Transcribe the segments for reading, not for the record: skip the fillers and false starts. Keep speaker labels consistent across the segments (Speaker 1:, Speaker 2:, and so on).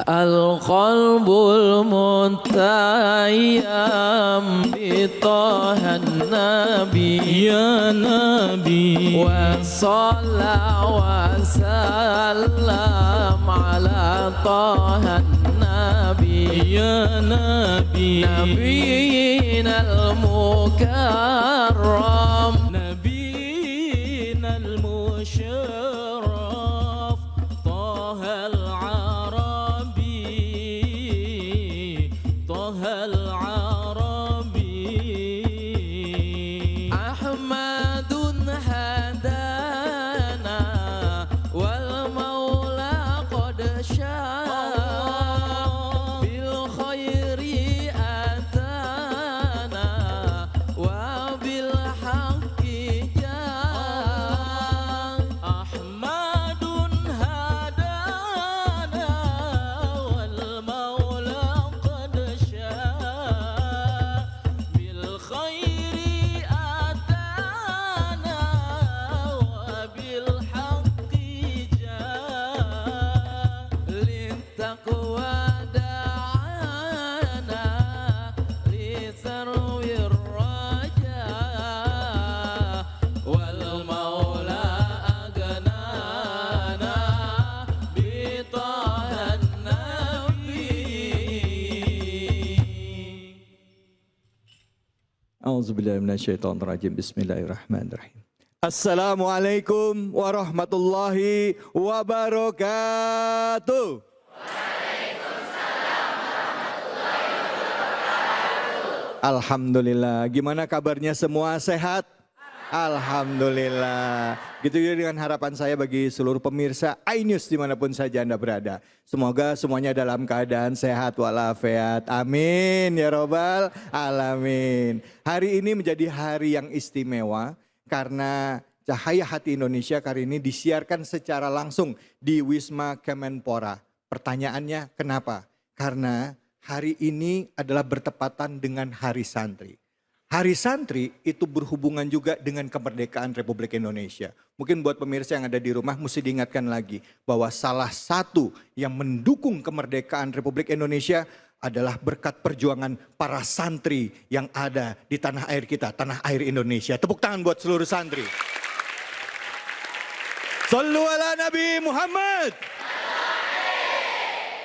Speaker 1: القلب المتيم بطه النبي
Speaker 2: يا نبي
Speaker 1: وصلى وسلم على طه النبي
Speaker 2: يا نبي
Speaker 1: نبينا المكرم
Speaker 2: نبينا المشرف طه العربي طه العربي
Speaker 1: أحمد هدانا والمولى قد شاء بالخير أتانا وبالحق جاء
Speaker 2: أحمد هدانا والمولى قد شاء بالخير أتانا وبالحق جاء
Speaker 1: للتقوى دعانا لثروي الرجاء والمولى أغنانا بطه النبي.
Speaker 3: A'udzubillahiminasyaitonirrajim. Bismillahirrahmanirrahim. Assalamualaikum warahmatullahi wabarakatuh. Alhamdulillah. Gimana kabarnya semua, sehat? Alhamdulillah. Gitu ya dengan harapan saya bagi seluruh pemirsa iNews dimanapun saja Anda berada. Semoga semuanya dalam keadaan sehat walafiat. Amin ya robbal alamin. Hari ini menjadi hari yang istimewa karena Cahaya Hati Indonesia kali ini disiarkan secara langsung di Wisma Kemenpora. Pertanyaannya kenapa? Karena hari ini adalah bertepatan dengan Hari Santri. Hari Santri itu berhubungan juga dengan kemerdekaan Republik Indonesia. Mungkin buat pemirsa yang ada di rumah mesti diingatkan lagi bahwa salah satu yang mendukung kemerdekaan Republik Indonesia adalah berkat perjuangan para santri yang ada di tanah air kita, tanah air Indonesia. Tepuk tangan buat seluruh santri. Sallu ala Nabi Muhammad.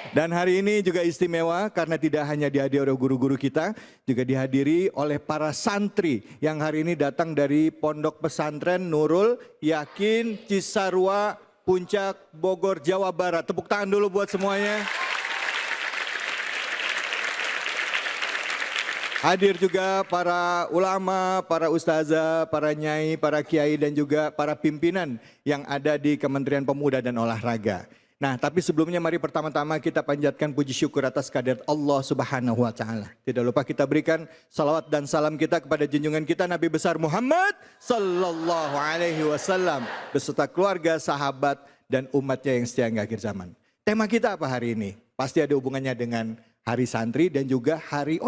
Speaker 3: Dan hari ini juga istimewa karena tidak hanya dihadiri oleh guru-guru kita, juga dihadiri oleh para santri yang hari ini datang dari Pondok Pesantren Nurul Yakin Cisarua Puncak Bogor Jawa Barat. Tepuk tangan dulu buat semuanya. Hadir juga para ulama, para ustazah, para nyai, para kiai dan juga para pimpinan yang ada di Kementerian Pemuda dan Olahraga. Nah, tapi sebelumnya mari pertama-tama kita panjatkan puji syukur atas kehadirat Allah Subhanahu wa taala. Tidak lupa kita berikan salawat dan salam kita kepada junjungan kita Nabi besar Muhammad sallallahu alaihi wasallam beserta keluarga, sahabat dan umatnya yang setia hingga akhir zaman. Tema kita apa hari ini? Pasti ada hubungannya dengan Hari Santri dan juga hari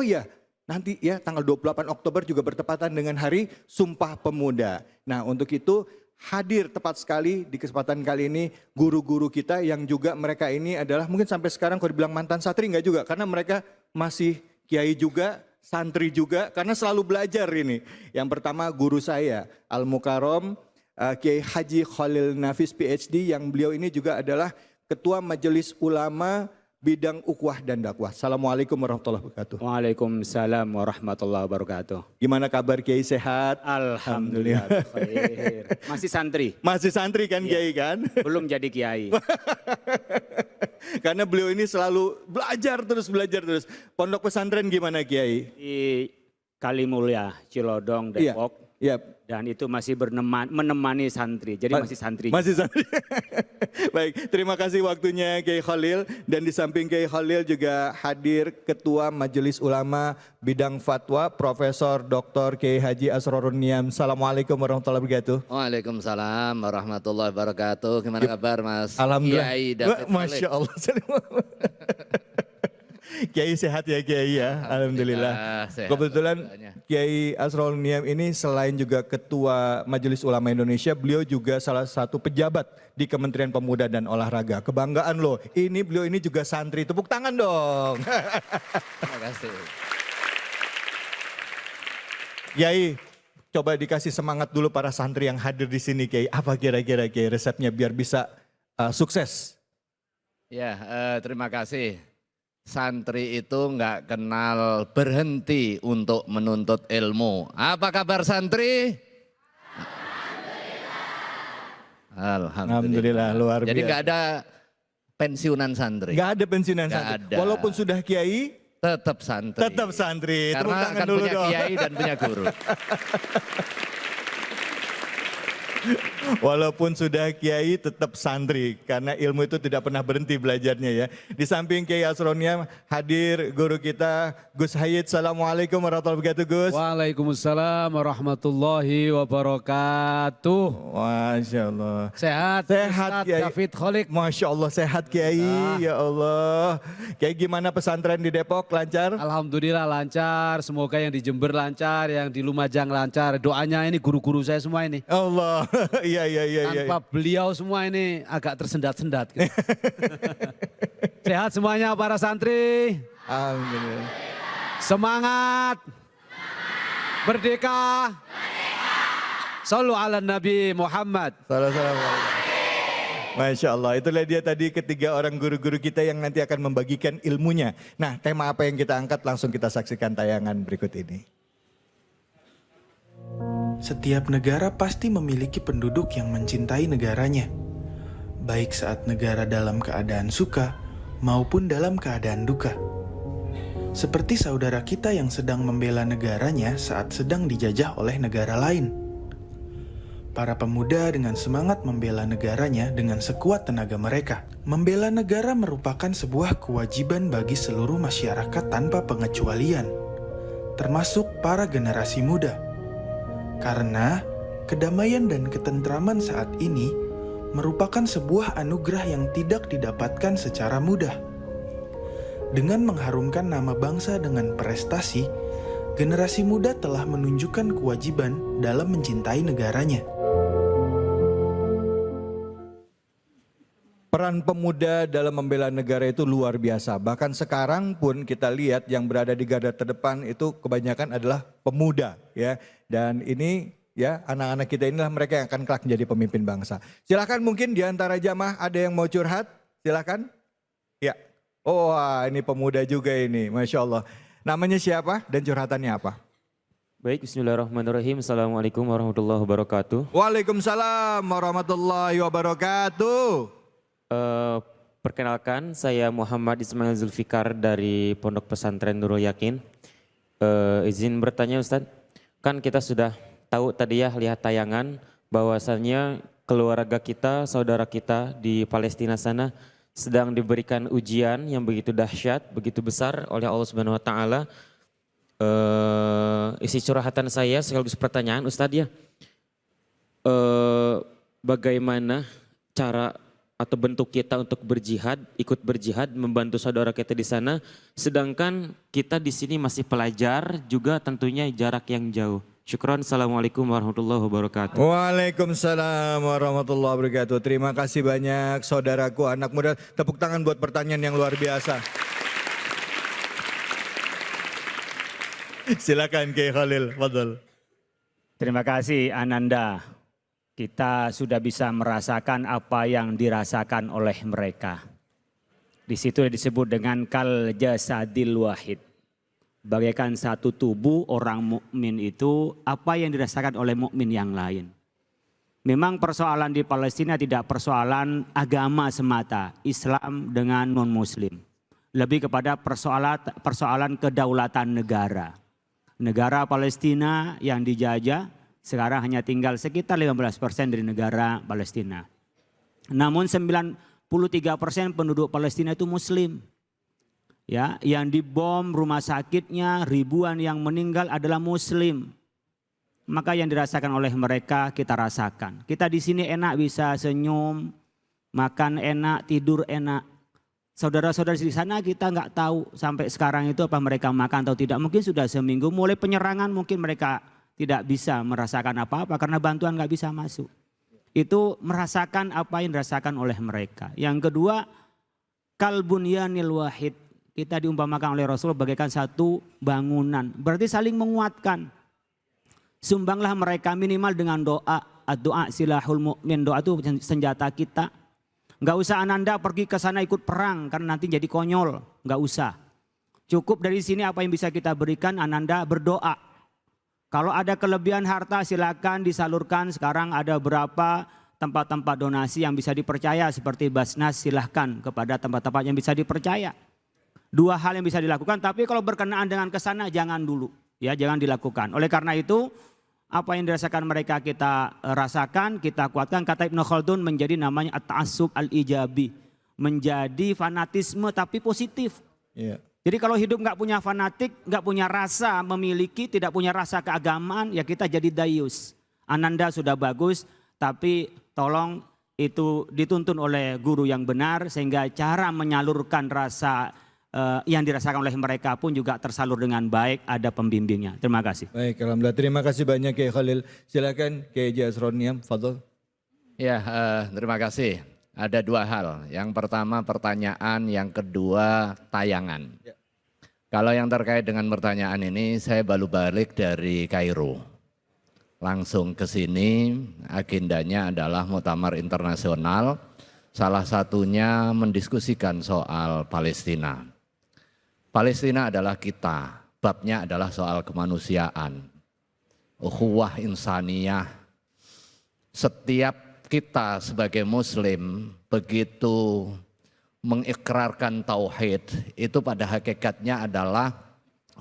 Speaker 3: nanti ya tanggal 28 Oktober juga bertepatan dengan Hari Sumpah Pemuda. Nah, untuk itu hadir tepat sekali di kesempatan kali ini guru-guru kita yang juga mereka ini adalah mungkin sampai sekarang kalau dibilang mantan santri enggak juga karena mereka masih kiai juga, santri juga karena selalu belajar ini. Yang pertama guru saya Al Mukarrom Kiai Haji Khalil Nafis PhD yang beliau ini juga adalah Ketua Majelis Ulama bidang ukhwah dan dakwah. Assalamualaikum warahmatullahi wabarakatuh.
Speaker 4: Waalaikumsalam warahmatullahi wabarakatuh.
Speaker 3: Gimana kabar Kiai, sehat?
Speaker 4: Alhamdulillah. Khair. Masih santri?
Speaker 3: Masih santri kan Kiai kan?
Speaker 4: Belum jadi kiai.
Speaker 3: Karena beliau ini selalu belajar terus. Pondok pesantren gimana Kiai?
Speaker 4: Di Kalimulya, Cilodong, Depok.
Speaker 3: Iya.
Speaker 4: Dan itu masih menemani santri, jadi masih santri.
Speaker 3: Masih santri. Baik, terima kasih waktunya Kiai Khalil. Dan di samping Kiai Khalil juga hadir Ketua Majelis Ulama Bidang Fatwa Profesor Dr. Kiai Haji Asrorun Niam. Assalamualaikum warahmatullahi wabarakatuh.
Speaker 5: Waalaikumsalam warahmatullahi wabarakatuh. Gimana kabar Mas?
Speaker 3: Alhamdulillah.
Speaker 5: Kiai David
Speaker 3: Masya Allah. Kiai sehat ya Kiai ya, alhamdulillah.
Speaker 5: sehat,
Speaker 3: Kebetulan
Speaker 5: alhamdulillahnya.
Speaker 3: Kiai Asrul Niam ini selain juga Ketua Majelis Ulama Indonesia, beliau juga salah satu pejabat di Kementerian Pemuda dan Olahraga. Kebanggaan loh, ini beliau ini juga santri, tepuk tangan dong.
Speaker 5: Terima kasih.
Speaker 3: Kiai, coba dikasih semangat dulu para santri yang hadir di sini Kiai. Apa kira-kira Kiai resepnya biar bisa sukses?
Speaker 5: Ya, terima kasih. Santri itu nggak kenal berhenti untuk menuntut ilmu. Apa kabar santri?
Speaker 3: Alhamdulillah, luar
Speaker 5: Jadi
Speaker 3: biasa.
Speaker 5: nggak ada pensiunan santri.
Speaker 3: Nggak ada pensiunan
Speaker 5: Nggak
Speaker 3: santri.
Speaker 5: ada.
Speaker 3: Walaupun sudah Kiai,
Speaker 5: Tetap santri.
Speaker 3: tetap santri. Tepuk
Speaker 5: Karena
Speaker 3: tangan
Speaker 5: kan
Speaker 3: dulu
Speaker 5: punya
Speaker 3: dong.
Speaker 5: kiai dan punya guru.
Speaker 3: Walaupun sudah kiai tetap santri karena ilmu itu tidak pernah berhenti belajarnya ya. Di samping Kiai Asronia hadir guru kita Gus Hayid. Assalamualaikum warahmatullahi wabarakatuh Gus.
Speaker 6: Waalaikumsalam warahmatullahi wabarakatuh.
Speaker 3: Masya Allah.
Speaker 6: Sehat,
Speaker 3: Sehat
Speaker 6: Ustadz
Speaker 3: Kiai.
Speaker 6: David Kholik.
Speaker 3: Masya Allah sehat Kiai. Ya Allah. Kiai gimana pesantren di Depok lancar?
Speaker 6: Alhamdulillah lancar, semoga yang di Jember lancar, yang di Lumajang lancar. Doanya ini guru-guru saya semua ini.
Speaker 3: Allah. Iya iya iya.
Speaker 6: Tanpa beliau semua ini agak tersendat-sendat. Gitu. Sehat semuanya para santri.
Speaker 3: Alhamdulillah.
Speaker 6: Semangat. Merdeka. Sallu ala Nabi Muhammad.
Speaker 3: Salam-salam. Masya Allah, itulah dia tadi ketiga orang guru-guru kita yang nanti akan membagikan ilmunya. Nah, tema apa yang kita angkat langsung kita saksikan tayangan berikut ini.
Speaker 7: Setiap negara pasti memiliki penduduk yang mencintai negaranya, baik saat negara dalam keadaan suka maupun dalam keadaan duka. Seperti saudara kita yang sedang membela negaranya saat sedang dijajah oleh negara lain. Para pemuda dengan semangat membela negaranya dengan sekuat tenaga mereka. Membela negara merupakan sebuah kewajiban bagi seluruh masyarakat tanpa pengecualian, termasuk para generasi muda. Karena kedamaian dan ketentraman saat ini merupakan sebuah anugerah yang tidak didapatkan secara mudah. Dengan mengharumkan nama bangsa dengan prestasi, generasi muda telah menunjukkan kewajiban dalam mencintai negaranya.
Speaker 3: Peran pemuda dalam membela negara itu luar biasa. Bahkan sekarang pun kita lihat yang berada di garda terdepan itu kebanyakan adalah pemuda ya. Dan ini ya anak-anak kita inilah mereka yang akan kelak menjadi pemimpin bangsa. Silakan mungkin di antara jamaah ada yang mau curhat, silakan. Ya. Oh wah, ini pemuda juga ini, Masya Allah. Namanya siapa dan curhatannya apa?
Speaker 8: Baik, bismillahirrahmanirrahim. Assalamualaikum warahmatullahi wabarakatuh.
Speaker 3: Waalaikumsalam warahmatullahi wabarakatuh.
Speaker 8: Perkenalkan, saya Muhammad Ismail Zulfikar dari Pondok Pesantren Nurul Yakin. Izin bertanya Ustadz, kan kita sudah tahu tadi ya lihat tayangan bahwasannya keluarga kita, saudara kita di Palestina sana sedang diberikan ujian yang begitu dahsyat, begitu besar oleh Allah Subhanahu Wa Taala. Isi curhatan saya sekaligus pertanyaan Ustadz ya, bagaimana cara atau bentuk kita untuk berjihad, ikut berjihad, membantu saudara kita di sana, sedangkan kita di sini masih pelajar, juga tentunya jarak yang jauh. Syukron, assalamualaikum warahmatullahi wabarakatuh.
Speaker 3: Waalaikumsalam warahmatullahi wabarakatuh. Terima kasih banyak saudaraku anak muda. Tepuk tangan buat pertanyaan yang luar biasa. Silakan Kiai Khalil, fadhal.
Speaker 4: Terima kasih Ananda. Kita sudah bisa merasakan apa yang dirasakan oleh mereka. Di situ disebut dengan kal jasadil wahid. Bagaikan satu tubuh orang mukmin itu apa yang dirasakan oleh mukmin yang lain. Memang persoalan di Palestina tidak persoalan agama semata, Islam dengan non-muslim. Lebih kepada persoalan kedaulatan negara. Negara Palestina yang dijajah sekarang hanya tinggal sekitar 15% dari negara Palestina. Namun 93% penduduk Palestina itu muslim. Ya, yang dibom rumah sakitnya, ribuan yang meninggal adalah muslim. Maka yang dirasakan oleh mereka kita rasakan. Kita di sini enak bisa senyum, makan enak, tidur enak. Saudara-saudara di sana kita nggak tahu sampai sekarang itu apa mereka makan atau tidak. Mungkin sudah seminggu mulai penyerangan mungkin mereka tidak bisa merasakan apa-apa karena bantuan nggak bisa masuk. Itu merasakan apa yang dirasakan oleh mereka. Yang kedua, kalbunyanil wahid. Kita diumpamakan oleh Rasul bagaikan satu bangunan. Berarti saling menguatkan. Sumbanglah mereka minimal dengan doa. Doa silahul mu'min. Doa itu senjata kita. Nggak usah Ananda pergi ke sana ikut perang karena nanti jadi konyol. Nggak usah. Cukup dari sini apa yang bisa kita berikan, Ananda berdoa. Kalau ada kelebihan harta silakan disalurkan. Sekarang ada berapa tempat-tempat donasi yang bisa dipercaya seperti Basnas, silahkan kepada tempat-tempat yang bisa dipercaya. Dua hal yang bisa dilakukan, tapi kalau berkenaan dengan kesana jangan dulu. Ya, jangan dilakukan. Oleh karena itu apa yang dirasakan mereka kita rasakan, kita kuatkan. Kata Ibnu Khaldun menjadi namanya at-ta'assub al-ijabi. Menjadi fanatisme tapi positif.
Speaker 3: Iya.
Speaker 4: Jadi kalau hidup nggak punya fanatik, nggak punya rasa memiliki, tidak punya rasa keagamaan, ya kita jadi dayus. Ananda sudah bagus, tapi tolong itu dituntun oleh guru yang benar sehingga cara menyalurkan rasa yang dirasakan oleh mereka pun juga tersalur dengan baik, ada pembimbingnya. Terima kasih.
Speaker 3: Baik, alhamdulillah. Terima kasih banyak Kiai Khalil. Silakan Kiai Jasroniam, fadhol.
Speaker 5: Ya, terima kasih. Ada dua hal. Yang pertama pertanyaan, yang kedua tayangan.
Speaker 3: Ya.
Speaker 5: Kalau yang terkait dengan pertanyaan ini, saya baru balik dari Kairo. Langsung ke sini, agendanya adalah muktamar internasional. Salah satunya mendiskusikan soal Palestina. Palestina adalah kita, babnya adalah soal kemanusiaan, ukhuwah insaniyah. Setiap kita sebagai muslim begitu mengikrarkan tauhid, itu pada hakikatnya adalah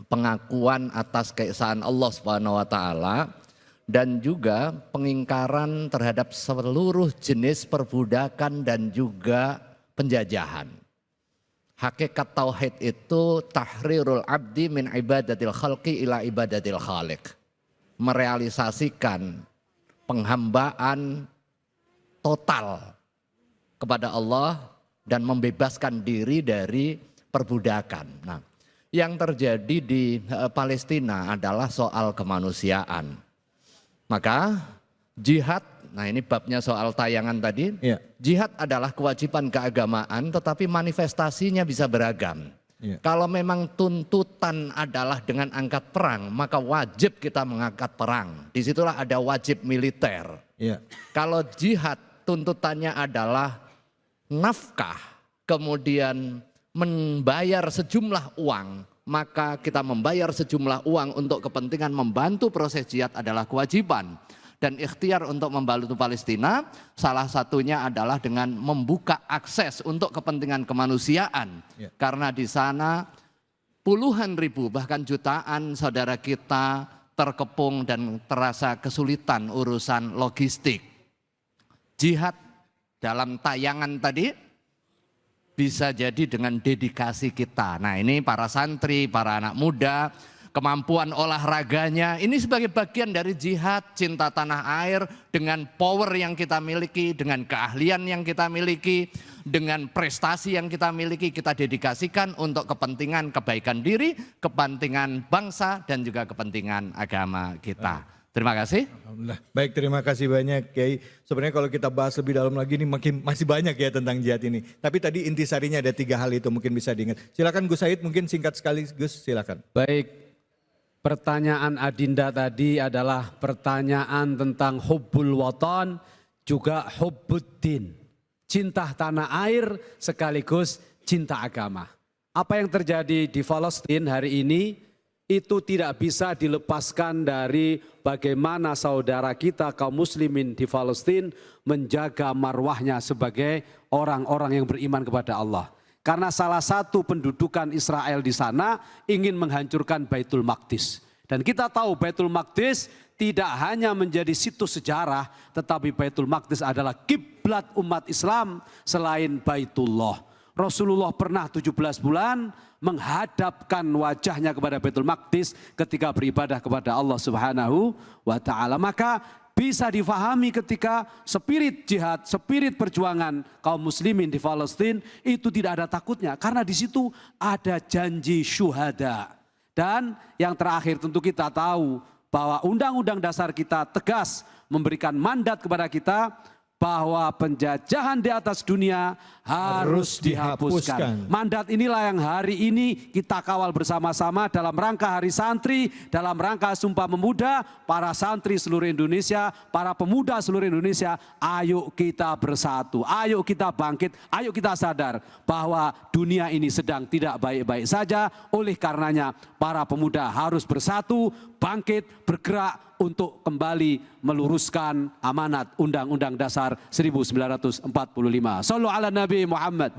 Speaker 5: pengakuan atas keesaan Allah Subhanahu wa taala dan juga pengingkaran terhadap seluruh jenis perbudakan dan juga penjajahan. Hakikat tauhid itu tahrirul abdi min ibadatil khalqi ila ibadatil khaliq. Merealisasikan penghambaan total kepada Allah dan membebaskan diri dari perbudakan. Nah, yang terjadi di Palestina adalah soal kemanusiaan. Maka jihad, nah ini babnya soal tayangan tadi.
Speaker 3: Ya.
Speaker 5: Jihad adalah kewajiban keagamaan tetapi manifestasinya bisa beragam.
Speaker 3: Ya.
Speaker 5: Kalau memang tuntutan adalah dengan angkat perang, maka wajib kita mengangkat perang. Disitulah ada wajib militer.
Speaker 3: Ya.
Speaker 5: Kalau jihad tuntutannya adalah nafkah, kemudian membayar sejumlah uang, maka kita membayar sejumlah uang untuk kepentingan membantu proses jihad adalah kewajiban. Dan ikhtiar untuk membantu Palestina salah satunya adalah dengan membuka akses untuk kepentingan kemanusiaan.
Speaker 3: Ya.
Speaker 5: Karena di sana puluhan ribu bahkan jutaan saudara kita terkepung dan terasa kesulitan urusan logistik. Jihad dalam tayangan tadi bisa jadi dengan dedikasi kita. Nah ini para santri, para anak muda, kemampuan olahraganya, ini sebagai bagian dari jihad, cinta tanah air dengan power yang kita miliki, dengan keahlian yang kita miliki, dengan prestasi yang kita miliki, kita dedikasikan untuk kepentingan kebaikan diri, kepentingan bangsa dan juga kepentingan agama kita. Terima kasih.
Speaker 3: Alhamdulillah. Baik, terima kasih banyak Kiai. Sebenarnya kalau kita bahas lebih dalam lagi ini masih banyak ya tentang jihad ini. Tapi tadi intisarinya ada 3 hal itu mungkin bisa diingat. Silakan Gus Said, mungkin singkat sekali Gus, silakan.
Speaker 6: Baik, pertanyaan Adinda tadi adalah pertanyaan tentang hubbul watan juga hubbuddin. Cinta tanah air sekaligus cinta agama. Apa yang terjadi di Palestina hari ini itu tidak bisa dilepaskan dari bagaimana saudara kita kaum muslimin di Palestina menjaga marwahnya sebagai orang-orang yang beriman kepada Allah. Karena salah satu pendudukan Israel di sana ingin menghancurkan Baitul Maqdis. Dan kita tahu Baitul Maqdis tidak hanya menjadi situs sejarah, tetapi Baitul Maqdis adalah kiblat umat Islam selain Baitullah. Rasulullah pernah 17 bulan menghadapkan wajahnya kepada Baitul Maqdis ketika beribadah kepada Allah Subhanahu wa taala. Maka bisa difahami ketika spirit jihad, spirit perjuangan kaum muslimin di Palestina itu tidak ada takutnya. Karena di situ ada janji syuhada. Dan yang terakhir tentu kita tahu bahwa Undang-Undang Dasar kita tegas memberikan mandat kepada kita bahwa penjajahan di atas dunia harus dihapuskan. Mandat inilah yang hari ini kita kawal bersama-sama dalam rangka Hari Santri, dalam rangka Sumpah Pemuda, para santri seluruh Indonesia, para pemuda seluruh Indonesia, ayo kita bersatu, ayo kita bangkit, ayo kita sadar bahwa dunia ini sedang tidak baik-baik saja. Oleh karenanya para pemuda harus bersatu, bangkit, bergerak untuk kembali meluruskan amanat Undang-Undang Dasar 1945. Sallu ala Nabi Muhammad.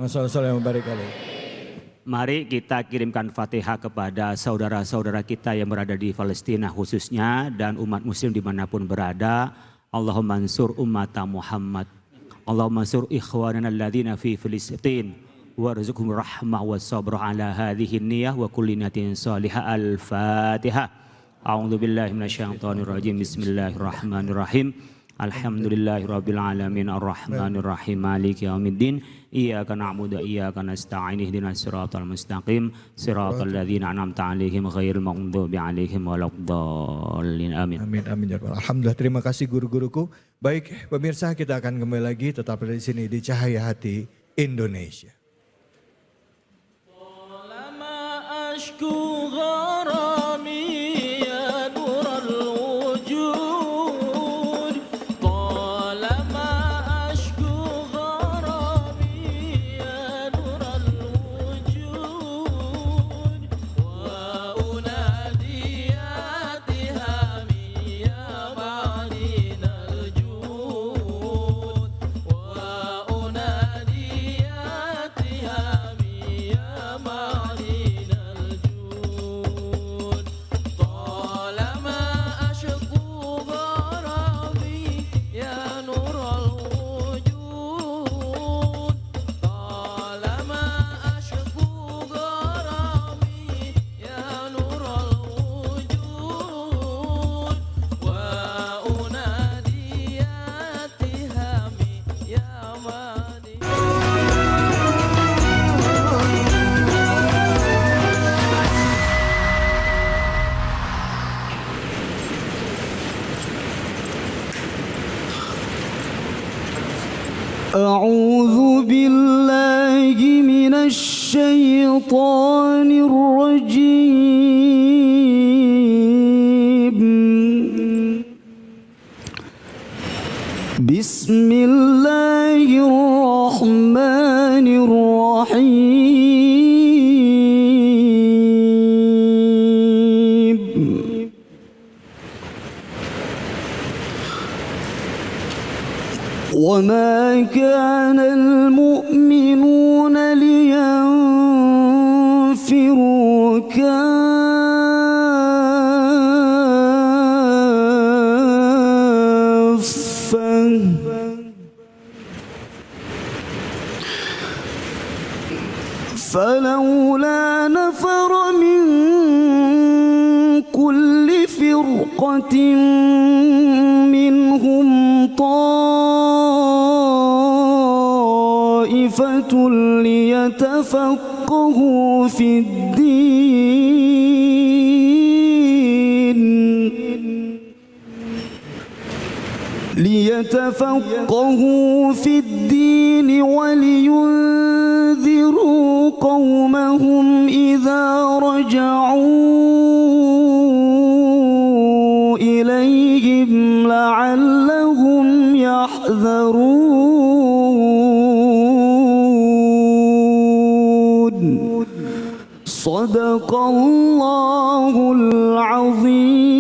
Speaker 4: Mari kita kirimkan Fatihah kepada saudara-saudara kita yang berada di Palestina khususnya dan umat muslim dimanapun berada. Allahumma ansur ummata Muhammad. Allahumma ansur ikhwanana alladhina fi Filistin. Warzuqhum rahmah wa sabr ala hadhihi niyah wa kulli niyatin salihah. Al-Fatihah. A'udzu billahi minasyaitonir rajim. Bismillahirrahmanirrahim. Alhamdulillahirabbil alamin arrahmanir rahim maliki yaumiddin. Iyyaka na'budu wa iyyaka nasta'in ihdinas siratal mustaqim siratal ladzina an'amta 'alaihim ghairil maghdubi 'alaihim waladdallin. Amin.
Speaker 3: Amin amin ya rabbal. Alhamdulillah, terima kasih guru-guruku. Baik pemirsa, kita akan kembali lagi tetap di sini di Cahaya Hati Indonesia.
Speaker 9: أعوذ بالله من الشيطان الرجيم بسم الله الرحمن الرحيم وما كان المؤمنون لينفروا كافة فلولا نفر من كل فرقة منهم طائفة ليتفقهوا في الدين ولينذروا قومهم إذا رجعوا إليهم لعلهم يحذرون صدق الله العظيم.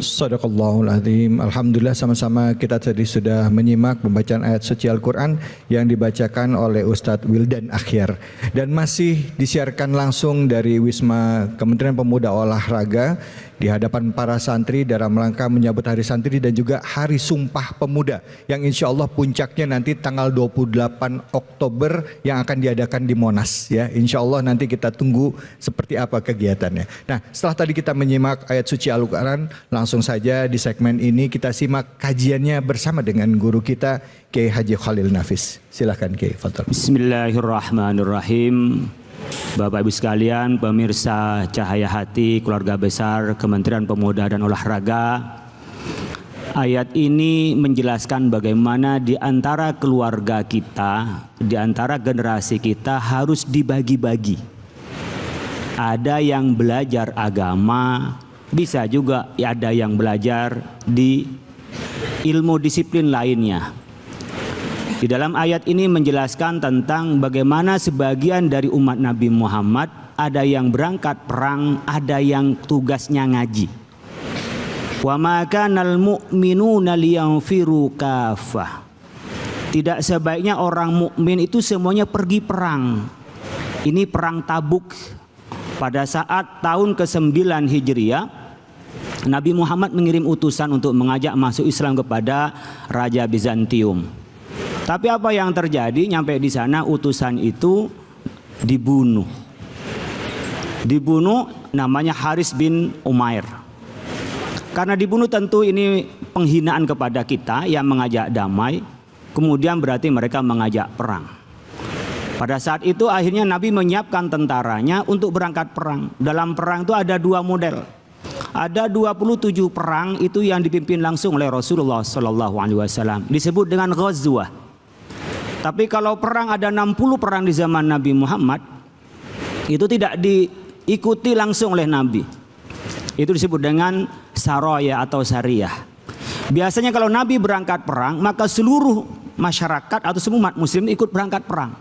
Speaker 3: Sadaqallahul Azim. Alhamdulillah, sama-sama kita tadi sudah menyimak pembacaan ayat suci Al-Quran yang dibacakan oleh Ustadz Wildan Akhyar dan masih disiarkan langsung dari Wisma Kementerian Pemuda Olahraga di hadapan para santri dalam rangka menyambut Hari Santri dan juga Hari Sumpah Pemuda yang insya Allah puncaknya nanti tanggal 28 Oktober yang akan diadakan di Monas ya. Insya Allah nanti kita tunggu seperti apa kegiatannya. Nah, setelah tadi kita menyimak ayat suci Al-Quran, langsung saja di segmen ini kita simak kajiannya bersama dengan guru kita Kiai Haji Khalil Nafis. Silahkan Kiai, fadhal.
Speaker 4: Bismillahirrahmanirrahim. Bapak Ibu sekalian, pemirsa Cahaya Hati, keluarga besar Kementerian Pemuda dan Olahraga. Ayat ini menjelaskan bagaimana di antara keluarga kita, di antara generasi kita harus dibagi-bagi. Ada yang belajar agama, bisa juga ada yang belajar di ilmu disiplin lainnya. Di dalam ayat ini menjelaskan tentang bagaimana sebagian dari umat Nabi Muhammad ada yang berangkat perang, ada yang tugasnya ngaji. Wa ma kanal mu'minuna liyanfiru kafah. Tidak sebaiknya orang mukmin itu semuanya pergi perang. Ini perang Tabuk. Pada saat tahun ke-9 Hijriah, Nabi Muhammad mengirim utusan untuk mengajak masuk Islam kepada Raja Bizantium. Tapi apa yang terjadi? Nyampe di sana utusan itu dibunuh. Dibunuh namanya Haris bin Umair. Karena dibunuh tentu ini penghinaan kepada kita yang mengajak damai. Kemudian berarti mereka mengajak perang. Pada saat itu akhirnya Nabi menyiapkan tentaranya untuk berangkat perang. Dalam perang itu ada dua model. Ada 27 perang itu yang dipimpin langsung oleh Rasulullah SAW. Disebut dengan Ghazwah. Tapi kalau perang ada 60 perang di zaman Nabi Muhammad, itu tidak diikuti langsung oleh Nabi. Itu disebut dengan Saraya atau Sariyah. Biasanya kalau Nabi berangkat perang, maka seluruh masyarakat atau semua umat muslim ikut berangkat perang.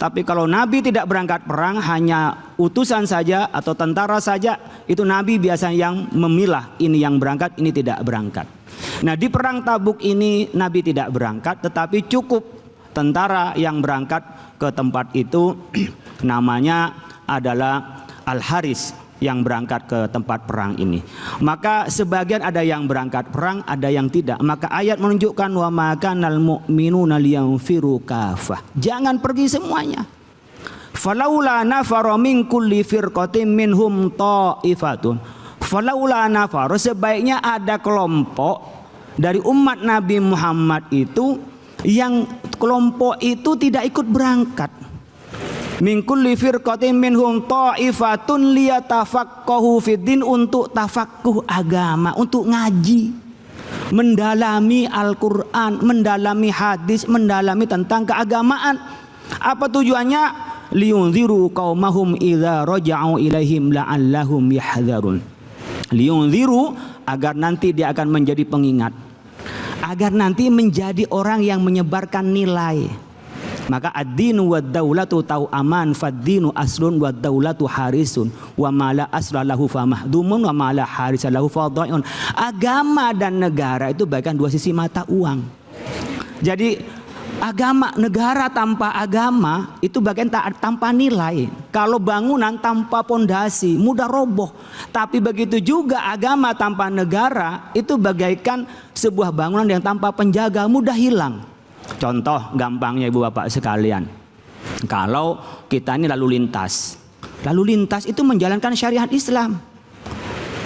Speaker 4: Tapi kalau Nabi tidak berangkat perang, hanya utusan saja atau tentara saja, itu Nabi biasanya yang memilah ini yang berangkat, ini tidak berangkat. Nah, di perang Tabuk ini Nabi tidak berangkat, tetapi cukup tentara yang berangkat ke tempat itu namanya adalah Al-Haris yang berangkat ke tempat perang ini. Maka sebagian ada yang berangkat perang, ada yang tidak. Maka ayat menunjukkan wa ma kanal mu'minuna liyanfiru kafah. Jangan pergi semuanya. Falaula nafara min kulli firqatin minhum ta'ifatun. Falaula nafara, sebaiknya ada kelompok dari umat Nabi Muhammad itu yang kelompok itu tidak ikut berangkat. Min kulli firqatin minhum ta'ifatun liyatafaqahu fiddin, untuk tafaqquh agama, untuk ngaji, mendalami Al-Qur'an, mendalami hadis, mendalami tentang keagamaan. Apa tujuannya? Liyunziru qaumahum idza raja'u ilaihim la'allahum yahdharun. Liyunziru, agar nanti dia akan menjadi pengingat, agar nanti menjadi orang yang menyebarkan nilai. Maka ad-dinu wad-daulatu tau'aman fad-dinu aslun wad-daulatu harisun wa ma la asla lahu famahdumun wa ma la harisa lahu fadha'un. Agama dan negara itu bagaikan dua sisi mata uang. Jadi agama, negara tanpa agama itu bagian tanpa nilai. Kalau bangunan tanpa pondasi mudah roboh. Tapi begitu juga agama tanpa negara itu bagaikan sebuah bangunan yang tanpa penjaga mudah hilang. Contoh gampangnya Ibu Bapak sekalian, kalau kita ini lalu lintas itu menjalankan syariat Islam.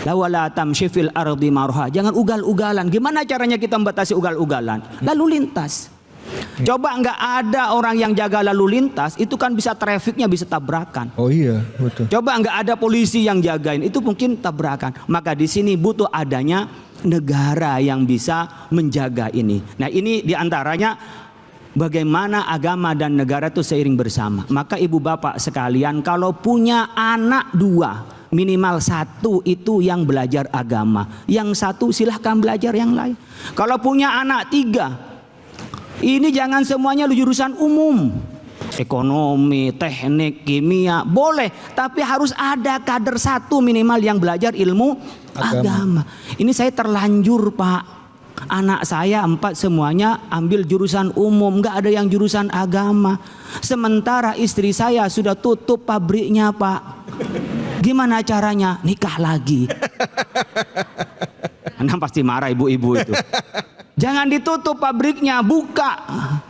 Speaker 4: La wala tamshi fil ardi marha, jangan ugal-ugalan. Gimana caranya kita membatasi ugal-ugalan? Lalu lintas. Coba nggak ada orang yang jaga lalu lintas, itu kan bisa trafiknya bisa tabrakan.
Speaker 3: Oh iya, betul.
Speaker 4: Coba nggak ada polisi yang jagain, itu mungkin tabrakan. Maka di sini butuh adanya negara yang bisa menjaga ini. Nah, ini diantaranya bagaimana agama dan negara itu seiring bersama. Maka ibu bapak sekalian, kalau punya anak dua, minimal satu itu yang belajar agama, yang satu silahkan belajar yang lain. Kalau punya anak tiga, ini jangan semuanya jurusan umum. Ekonomi, teknik, kimia, boleh. Tapi harus ada kader satu minimal yang belajar ilmu agama. Ini saya terlanjur Pak. Anak saya 4 semuanya ambil jurusan umum. Gak ada yang jurusan agama. Sementara istri saya sudah tutup pabriknya Pak. Gimana caranya? Nikah lagi. Anda pasti marah ibu-ibu itu. Jangan ditutup pabriknya, buka.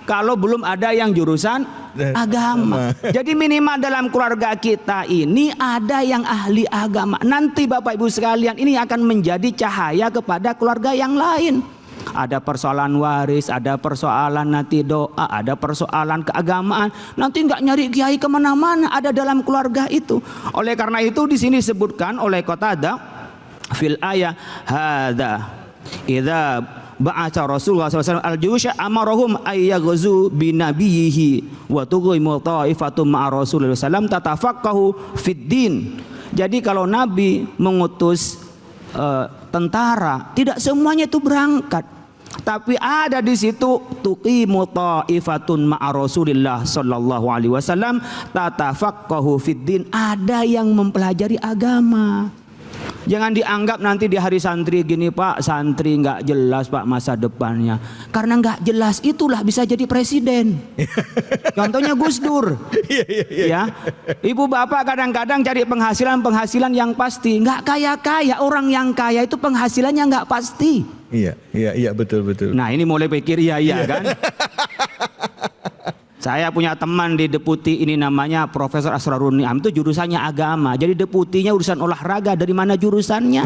Speaker 4: Kalau belum ada yang jurusan agama. Jadi minimal dalam keluarga kita ini ada yang ahli agama. Nanti Bapak Ibu sekalian ini akan menjadi cahaya kepada keluarga yang lain. Ada persoalan waris, ada persoalan nanti doa, ada persoalan keagamaan. Nanti nggak nyari kiai kemana-mana, ada dalam keluarga itu. Oleh karena itu di sini disebutkan oleh Qatadah fil ayah hadza idza ba'atha Rasulullah SAW al-jusha amarahum ayyaghzu binabiyhi wa tuqimu ta'ifatum ma'a Rasulullah SAW tatafaqahu fid din. Jadi kalau Nabi mengutus tentara, tidak semuanya itu berangkat, tapi ada di situ tuqimu ta'ifatun ma'a Rasulillah sallallahu alaihi wasallam tatafaqahu fid din, ada yang mempelajari agama. Jangan dianggap nanti di hari santri gini, Pak, santri nggak jelas Pak masa depannya. Karena nggak jelas itulah bisa jadi presiden. Contohnya Gus Dur. Ya, ibu bapak kadang-kadang cari penghasilan yang pasti. Nggak kaya-kaya, orang yang kaya itu penghasilannya nggak pasti.
Speaker 3: Iya betul.
Speaker 4: Nah ini mulai pikir iya kan. Saya punya teman di deputi ini namanya Profesor Asrarun Ni'am, itu jurusannya agama. Jadi deputinya urusan olahraga, dari mana jurusannya?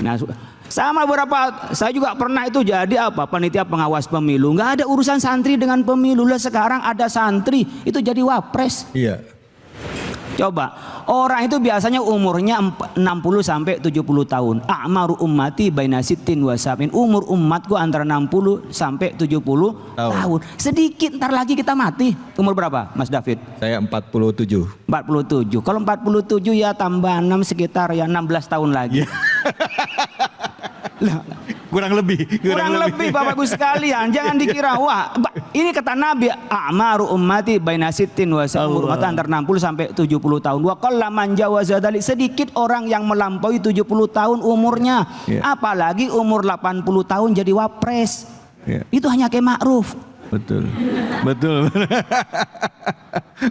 Speaker 4: Nah, sama beberapa, saya juga pernah itu jadi panitia pengawas pemilu. Nggak ada urusan santri dengan pemilu. Lah sekarang ada santri itu jadi wapres.
Speaker 3: Iya.
Speaker 4: Coba, orang itu biasanya umurnya 60 sampai 70 tahun. A'maru ummati baina sittin wa sab'in. Umur umatku antara 60 sampai 70 tahun. Sedikit ntar lagi kita mati. Umur berapa, Mas David?
Speaker 3: Saya 47.
Speaker 4: 47. Kalau 47 ya tambah 6 sekitar ya 16 tahun lagi.
Speaker 3: Kurang lebih
Speaker 4: Bapak Ibu sekalian, jangan dikira wah ini kata Nabi a'maru ummati baina sittin wa sab'in, antara 60 sampai 70 tahun. Wa qalla man jawaza dzalik, sedikit orang yang melampaui 70 tahun umurnya. Apalagi umur 80 tahun jadi wapres. Itu hanya Kiai Ma'ruf.
Speaker 3: Betul.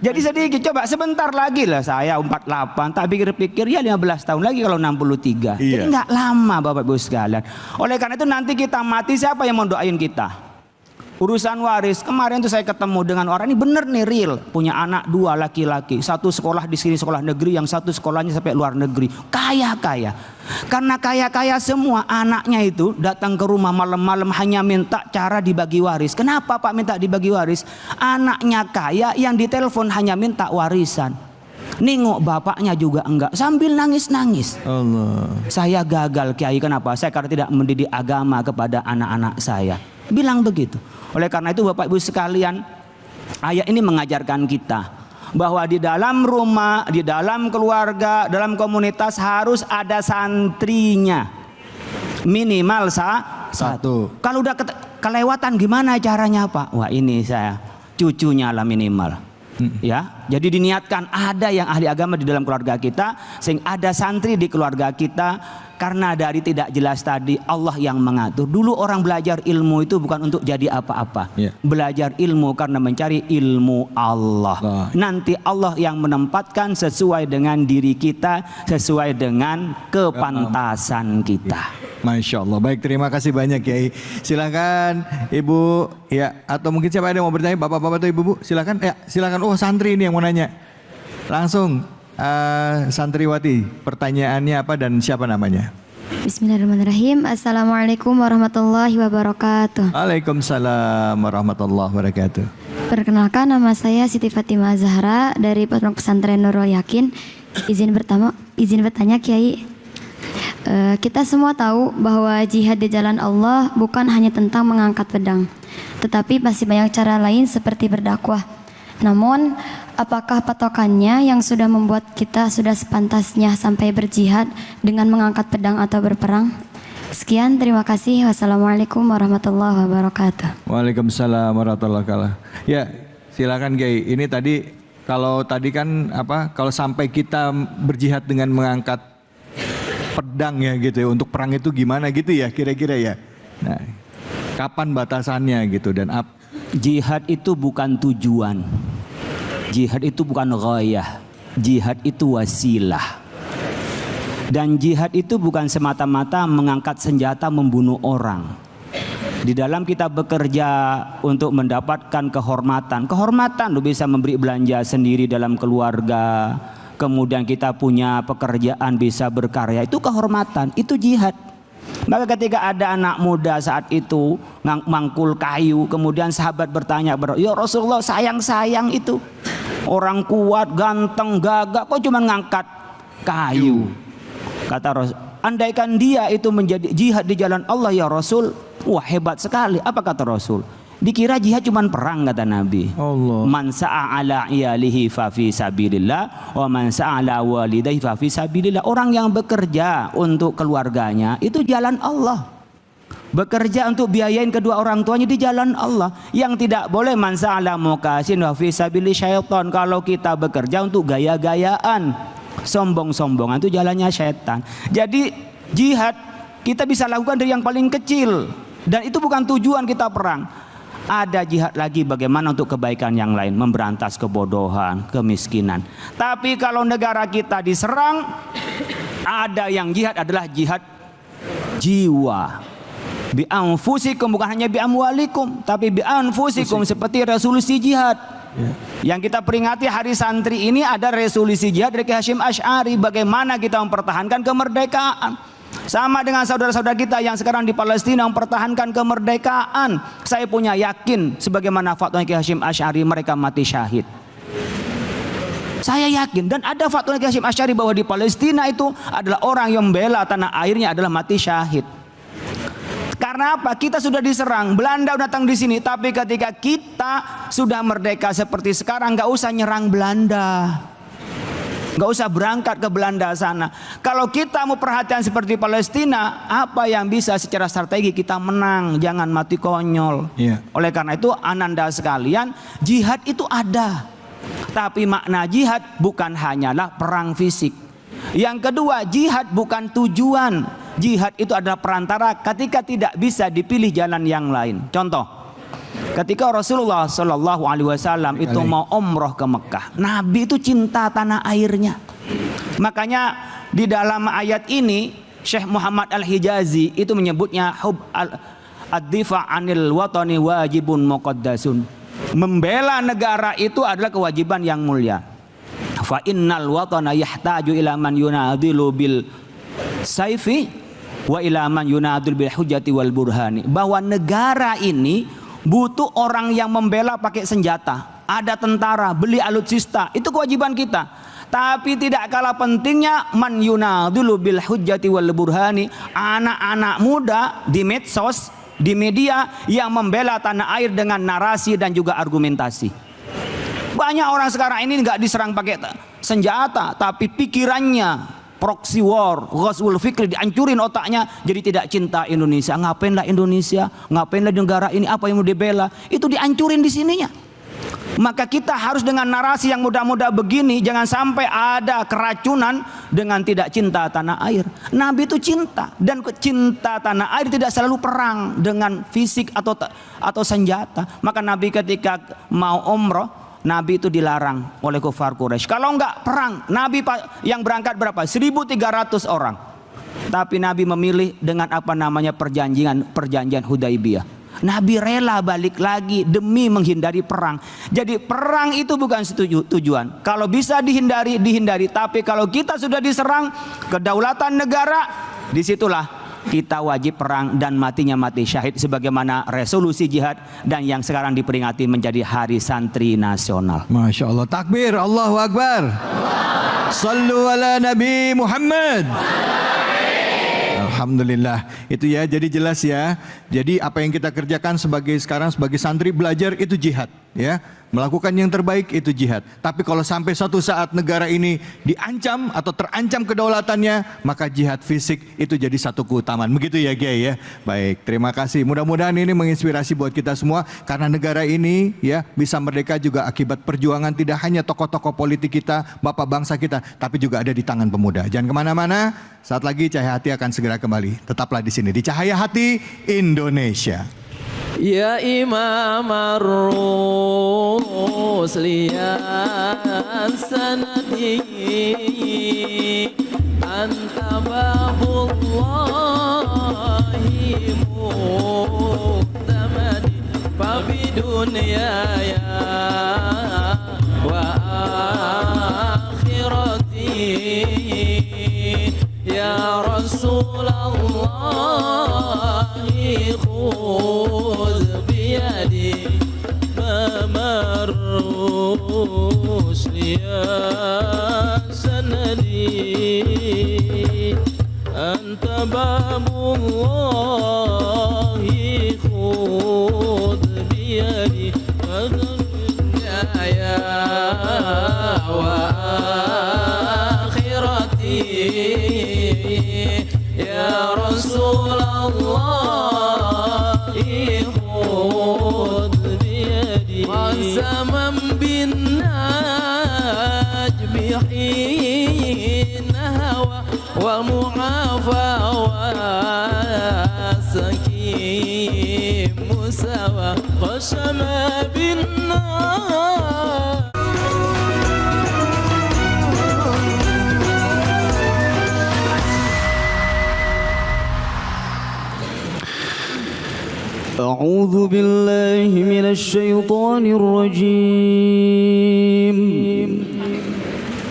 Speaker 4: Jadi sedikit, coba sebentar lagi lah saya 48, tak pikir-pikir ya 15 tahun lagi kalau 63. Jadi nggak lama Bapak Ibu sekalian. Oleh karena itu nanti kita mati siapa yang mau doain kita? Urusan waris, kemarin tuh saya ketemu dengan orang ini bener nih real, punya anak 2 laki-laki, satu sekolah di sini sekolah negeri, yang satu sekolahnya sampai luar negeri, kaya. Karena kaya semua, anaknya itu datang ke rumah malam-malam hanya minta cara dibagi waris. Kenapa Pak minta dibagi waris? Anaknya kaya, yang ditelepon hanya minta warisan. Nengok bapaknya juga enggak, sambil nangis-nangis.
Speaker 3: Allah.
Speaker 4: Saya gagal Kiai, kenapa? Saya karena tidak mendidik agama kepada anak-anak saya. Bilang begitu. Oleh karena itu Bapak Ibu sekalian, ayat ini mengajarkan kita bahwa di dalam rumah, di dalam keluarga, dalam komunitas harus ada santrinya. Minimal satu. Kalau udah kelewatan gimana caranya Pak? Wah ini saya cucunya lah minimal. Ya, jadi diniatkan ada yang ahli agama di dalam keluarga kita, sehingga ada santri di keluarga kita. Karena dari tidak jelas tadi Allah yang mengatur. Dulu orang belajar ilmu itu bukan untuk jadi apa-apa. Belajar ilmu karena mencari ilmu Allah. Nanti Allah yang menempatkan sesuai dengan diri kita, sesuai dengan kepantasan kita.
Speaker 3: Masya Allah. Baik, terima kasih banyak Kiai. Silakan Ibu, ya, atau mungkin siapa ada yang mau bertanya, bapak-bapak atau ibu-ibu, silakan. Ya, silakan. Oh, santri ini yang mau nanya. Langsung. Santriwati, pertanyaannya apa dan siapa namanya?
Speaker 10: Bismillahirrahmanirrahim. Assalamualaikum warahmatullahi wabarakatuh.
Speaker 3: Waalaikumsalam warahmatullahi wabarakatuh.
Speaker 10: Perkenalkan, nama saya Siti Fatimah Zahra dari Pondok Pesantren Nurul Yakin. Izin bertanya Kiai. Kita semua tahu bahwa jihad di jalan Allah bukan hanya tentang mengangkat pedang, tetapi masih banyak cara lain seperti berdakwah. Namun, apakah patokannya yang sudah membuat kita sudah sepantasnya sampai berjihad dengan mengangkat pedang atau berperang? Sekian, terima kasih. Wassalamualaikum warahmatullahi wabarakatuh.
Speaker 3: Waalaikumsalam warahmatullahi wabarakatuh. Ya, silakan Kiai. Ini tadi kalau tadi kan kalau sampai kita berjihad dengan mengangkat pedang ya gitu ya, untuk perang itu gimana gitu ya kira-kira ya. Nah, kapan batasannya gitu dan
Speaker 4: jihad itu bukan tujuan. Jihad itu bukan ghayah. jihad itu wasilah. Dan jihad itu bukan semata-mata mengangkat senjata membunuh orang. Di dalam kita bekerja untuk mendapatkan kehormatan. Kehormatan lo bisa memberi belanja sendiri dalam keluarga. Kemudian kita punya pekerjaan, bisa berkarya. Itu kehormatan, itu jihad. Maka ketika ada anak muda saat itu mangkul kayu, kemudian sahabat bertanya, ya Rasulullah, sayang itu orang kuat, ganteng, gagah, kok cuma ngangkat kayu? Kata Rasul, andaikan dia itu menjadi jihad di jalan Allah ya Rasul, wah hebat sekali. Apa kata Rasul? Dikira jihad cuma perang, kata Nabi.
Speaker 3: Allah.
Speaker 4: Man sa'a ala iyalihi fa fi sabilillah wa man sa'a ala walidayhi fa fi sabilillah. Orang yang bekerja untuk keluarganya itu jalan Allah. Bekerja untuk biayain kedua orang tuanya di jalan Allah. Yang tidak boleh man sa'a ala mukasin wa fi sabili syaitan. Kalau kita bekerja untuk gaya-gayaan, sombong-sombongan, itu jalannya syaitan. Jadi jihad kita bisa lakukan dari yang paling kecil. Dan itu bukan tujuan kita perang. Ada jihad lagi bagaimana untuk kebaikan yang lain, memberantas kebodohan, kemiskinan. Tapi kalau negara kita diserang, ada yang jihad adalah jihad jiwa. Bi anfusikum, bukan hanya bi amwalikum, tapi bi anfusikum, seperti resolusi jihad. Yang kita peringati hari santri ini ada resolusi jihad dari Kiai Hasyim Asy'ari, bagaimana kita mempertahankan kemerdekaan. Sama dengan saudara-saudara kita yang sekarang di Palestina mempertahankan kemerdekaan. Saya punya yakin sebagaimana fatwa Kiai Hasyim Asy'ari, mereka mati syahid. Saya yakin, dan ada fatwa Kiai Hasyim Asy'ari bahwa di Palestina itu adalah orang yang membela tanah airnya adalah mati syahid. Karena apa? Kita sudah diserang, Belanda datang di sini, tapi ketika kita sudah merdeka seperti sekarang, nggak usah nyerang Belanda. Gak usah berangkat ke Belanda sana. Kalau kita mau perhatian seperti Palestina, apa yang bisa secara strategi kita menang, jangan mati konyol. Oleh karena itu ananda sekalian, jihad itu ada. Tapi makna jihad bukan hanyalah perang fisik. Yang kedua, jihad bukan tujuan. Jihad itu adalah perantara ketika tidak bisa dipilih jalan yang lain. Contoh, ketika Rasulullah SAW itu mau umroh ke Mekah, Nabi itu cinta tanah airnya. Makanya di dalam ayat ini Syekh Muhammad Al-Hijazi itu menyebutnya hub ad-difa anil watani wajibun muqaddasun. Membela negara itu adalah kewajiban yang mulia. Fa innal watana yahtaju ila man yunadilu bil saifi wa ila man yunadilu bil hujjati wal burhani. Bahwa negara ini butuh orang yang membela pakai senjata. Ada tentara, beli alutsista, itu kewajiban kita. Tapi tidak kalah pentingnya man yunadilu bil hujjati wal burhani, anak-anak muda di medsos, di media yang membela tanah air dengan narasi dan juga argumentasi. Banyak orang sekarang ini nggak diserang pakai senjata, tapi pikirannya proxy war, ghazwul fikri, dihancurin otaknya, jadi tidak cinta Indonesia. Ngapainlah Indonesia, ngapainlah negara ini, apa yang mau dibela, itu dihancurin di sininya. Maka kita harus dengan narasi yang muda-muda begini, jangan sampai ada keracunan dengan tidak cinta tanah air. Nabi itu cinta, dan cinta tanah air tidak selalu perang dengan fisik atau senjata. Maka Nabi ketika mau umroh, Nabi itu dilarang oleh kufar Quraisy. Kalau enggak perang, Nabi yang berangkat berapa? 1.300 orang. Tapi Nabi memilih dengan apa namanya perjanjian Hudaibiyah. Nabi rela balik lagi demi menghindari perang. Jadi perang itu bukan tujuan. Kalau bisa dihindari, dihindari. Tapi kalau kita sudah diserang kedaulatan negara, disitulah kita wajib perang dan matinya mati syahid sebagaimana resolusi jihad dan yang sekarang diperingati menjadi Hari Santri Nasional.
Speaker 3: Masya Allah, takbir, Allahu Akbar. Sallu ala Nabi Muhammad. Alhamdulillah, itu ya, jadi jelas ya. Jadi apa yang kita kerjakan sekarang sebagai santri belajar itu jihad, ya. Melakukan yang terbaik itu jihad. Tapi kalau sampai suatu saat negara ini diancam atau terancam kedaulatannya, maka jihad fisik itu jadi satu keutamaan. Begitu ya Kiai ya. Baik, terima kasih. Mudah-mudahan ini menginspirasi buat kita semua, karena negara ini ya bisa merdeka juga akibat perjuangan tidak hanya tokoh-tokoh politik kita, bapak bangsa kita, tapi juga ada di tangan pemuda. Jangan kemana-mana. Saat lagi Cahaya Hati akan segera kembali. Tetaplah di sini di Cahaya Hati Indonesia.
Speaker 1: Ya Imam ar-rusliyan sanadi anta babullahi mu'tamadi fabi dunyaya wa akhirati ya Rasulullah khudh biyadi mamar rusliya sanadi anta babullahi khudh biyadi ya wa akhirati ya Rasulullah khudh biyadi qasaman bin najmi hina hawa wa mu'afa wa sakim musawa qasama bin
Speaker 9: أعوذ بالله من الشيطان الرجيم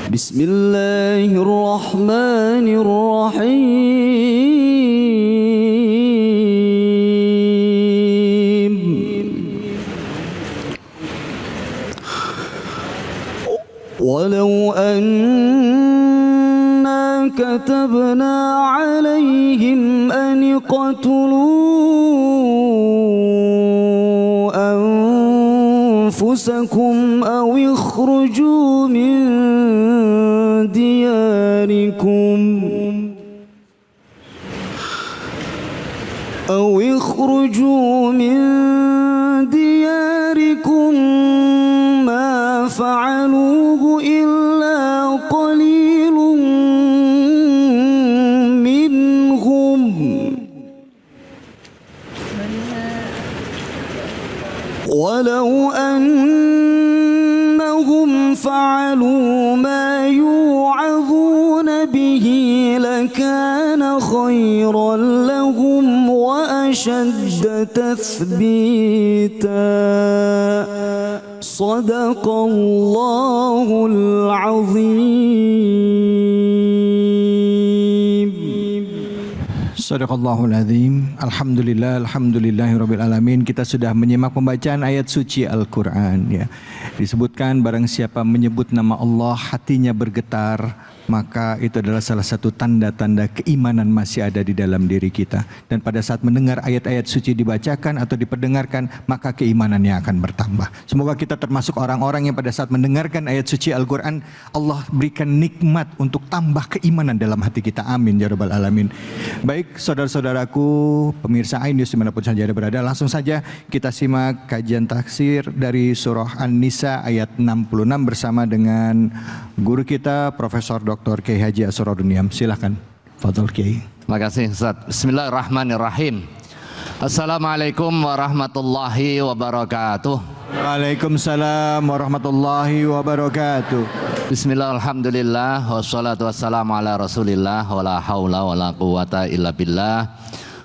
Speaker 9: بسم الله الرحمن الرحيم ولو أنا كتبنا عليهم أن اقتلوا أنفسكم أو اخرجوا من دياركم ما فعلوه إلا قليل منهم ولو أنهم فعلوا ما يوعظون به لكان خيرا لهم وأشد تثبيتا صدق الله العظيم.
Speaker 3: Sadaqallahul azim. Alhamdulillahirabbil alamin. Kita sudah menyimak pembacaan ayat suci Al-Qur'an ya. Disebutkan barang siapa menyebut nama Allah hatinya bergetar, maka itu adalah salah satu tanda-tanda keimanan masih ada di dalam diri kita. Dan pada saat mendengar ayat-ayat suci dibacakan atau diperdengarkan, maka keimanannya akan bertambah. Semoga kita termasuk orang-orang yang pada saat mendengarkan ayat suci Al-Quran, Allah berikan nikmat untuk tambah keimanan dalam hati kita. Amin ya rabbal alamin. Baik saudara-saudaraku, pemirsa Ainus dimanapun saja Anda berada, langsung saja kita simak kajian tafsir dari surah An-Nisa ayat 66 bersama dengan guru kita Profesor Dr. Kiai Haji Asrorun Niam. Silakan, Fadhil Kiai.
Speaker 5: Terima kasih Ustaz. Bismillahirrahmanirrahim. Assalamualaikum warahmatullahi wabarakatuh.
Speaker 3: Waalaikumsalam warahmatullahi wabarakatuh.
Speaker 5: Bismillah, alhamdulillah, wassalatu wassalamu ala rasulillah, wala hawla wala quwata illa billah.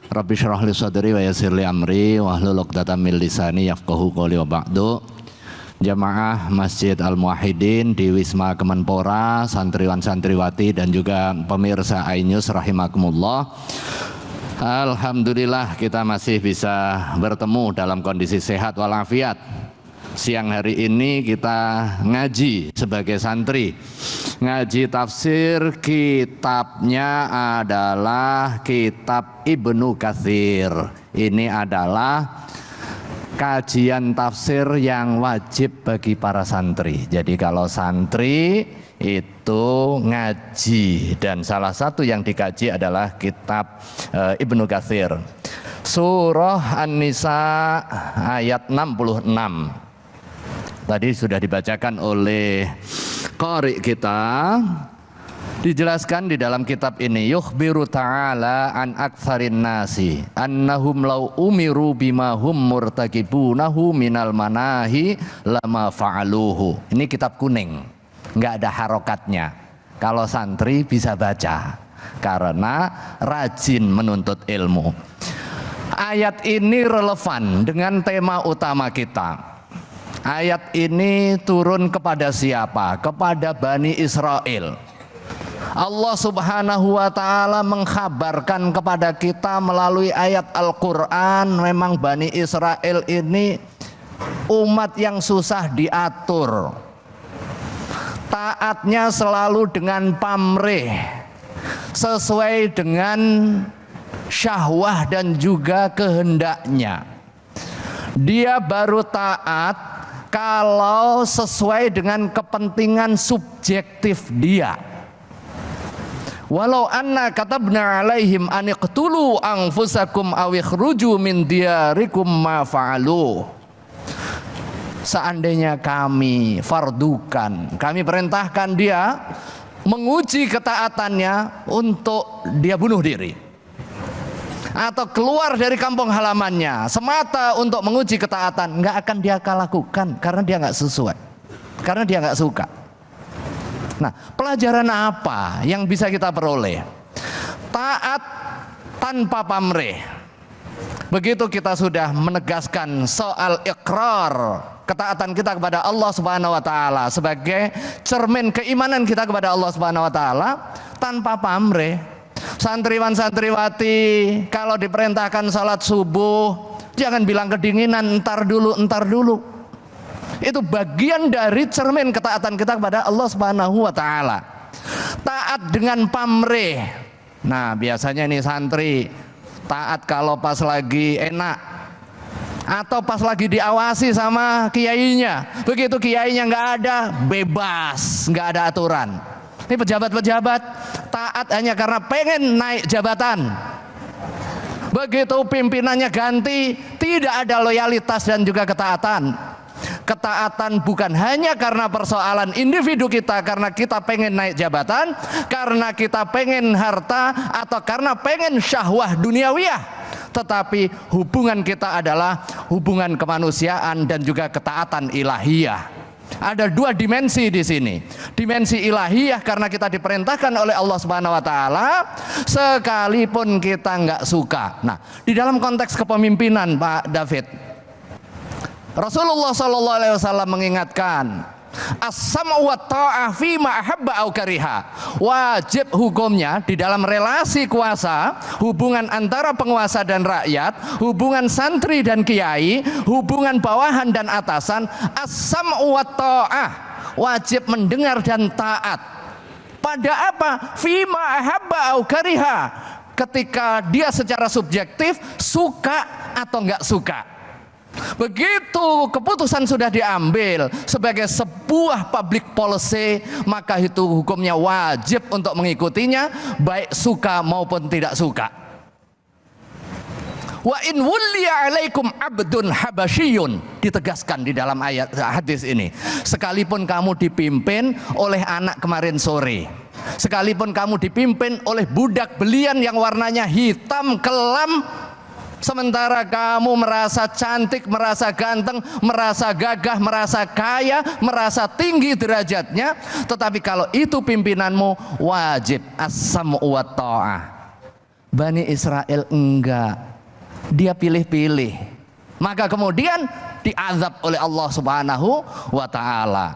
Speaker 5: Rabbi syrah li sadri wa yassir li amri wa hlul 'uqdatam min lisani yafqahu qawli wa ba'du. Jamaah Masjid Al-Muwahhidin di Wisma Kemenpora, santriwan-santriwati dan juga pemirsa Ainus rahimakumullah. Alhamdulillah kita masih bisa bertemu dalam kondisi sehat walafiat. Siang hari ini kita ngaji sebagai santri. Ngaji tafsir, kitabnya adalah kitab Ibnu Katsir. Ini adalah kajian tafsir yang wajib bagi para santri. Jadi kalau santri itu ngaji, dan salah satu yang dikaji adalah kitab Ibnu Katsir. Surah An-Nisa ayat 66. Tadi sudah dibacakan oleh qari kita. Dijelaskan di dalam kitab ini, yukhbiru ta'ala an aktsarin nasi annahum law umiru bima hum murtakibunahu minal manahi lama fa'aluhu. Ini kitab kuning, nggak ada harokatnya. Kalau santri bisa baca karena rajin menuntut ilmu. Ayat ini relevan dengan tema utama kita. Ayat ini turun kepada siapa? Kepada Bani Israel. Allah Subhanahu wa ta'ala mengkhabarkan kepada kita melalui ayat Al-Quran, memang Bani Israel ini umat yang susah diatur. Taatnya selalu dengan pamrih, sesuai dengan syahwah dan juga kehendaknya. Dia baru taat kalau sesuai dengan kepentingan subjektif dia. Walau anna katabna alaihim an iqtulu anfusakum aw ikhruju min diyarikum ma fa'alu. Seandainya kami fardukan, kami perintahkan dia menguji ketaatannya untuk dia bunuh diri atau keluar dari kampung halamannya semata untuk menguji ketaatan, nggak akan dia lakukan karena dia nggak sesuai, karena dia nggak suka. Nah, pelajaran apa yang bisa kita peroleh? Taat tanpa pamrih. Begitu kita sudah menegaskan soal ikrar, ketaatan kita kepada Allah Subhanahu wa taala sebagai cermin keimanan kita kepada Allah Subhanahu wa taala tanpa pamrih. Santriwan santriwati kalau diperintahkan salat subuh jangan bilang kedinginan, entar dulu. Itu bagian dari cermin ketaatan kita kepada Allah Subhanahu wa taala. Taat dengan pamrih. Nah, biasanya ini santri taat kalau pas lagi enak atau pas lagi diawasi sama kiainya. Begitu kiainya nggak ada, bebas, nggak ada aturan. Ini pejabat-pejabat taat hanya karena pengen naik jabatan. Begitu pimpinannya ganti, tidak ada loyalitas dan juga ketaatan. Ketaatan bukan hanya karena persoalan individu kita, karena kita pengen naik jabatan, karena kita pengen harta, atau karena pengen syahwah duniawiyah, tetapi hubungan kita adalah hubungan kemanusiaan dan juga ketaatan ilahiyah. Ada dua dimensi di sini. Dimensi ilahiyah karena kita diperintahkan oleh Allah Subhanahu wa taala sekalipun kita nggak suka. Nah, di dalam konteks kepemimpinan Pak David, Rasulullah sallallahu alaihi wasallam mengingatkan, as-sam'u wa ta'ah fi ma ahabba au kariha. Wajib hukumnya di dalam relasi kuasa, hubungan antara penguasa dan rakyat, hubungan santri dan kiai, hubungan bawahan dan atasan, as-sam'u wa ta'ah, wajib mendengar dan taat. Pada apa? Fi ma ahabba au kariha. Ketika dia secara subjektif suka atau enggak suka. Begitu keputusan sudah diambil sebagai sebuah public policy, maka itu hukumnya wajib untuk mengikutinya, baik suka maupun tidak suka. Wa in wulliya alaikum abdun habasyiyun, ditegaskan di dalam ayat hadis ini. Sekalipun kamu dipimpin oleh anak kemarin sore, sekalipun kamu dipimpin oleh budak belian yang warnanya hitam kelam, sementara kamu merasa cantik, merasa ganteng, merasa gagah, merasa kaya, merasa tinggi derajatnya, tetapi kalau itu pimpinanmu, wajib as-sam'u wa ta'ah. Bani Israel enggak, dia pilih-pilih, maka kemudian diazab oleh Allah Subhanahu wa ta'ala.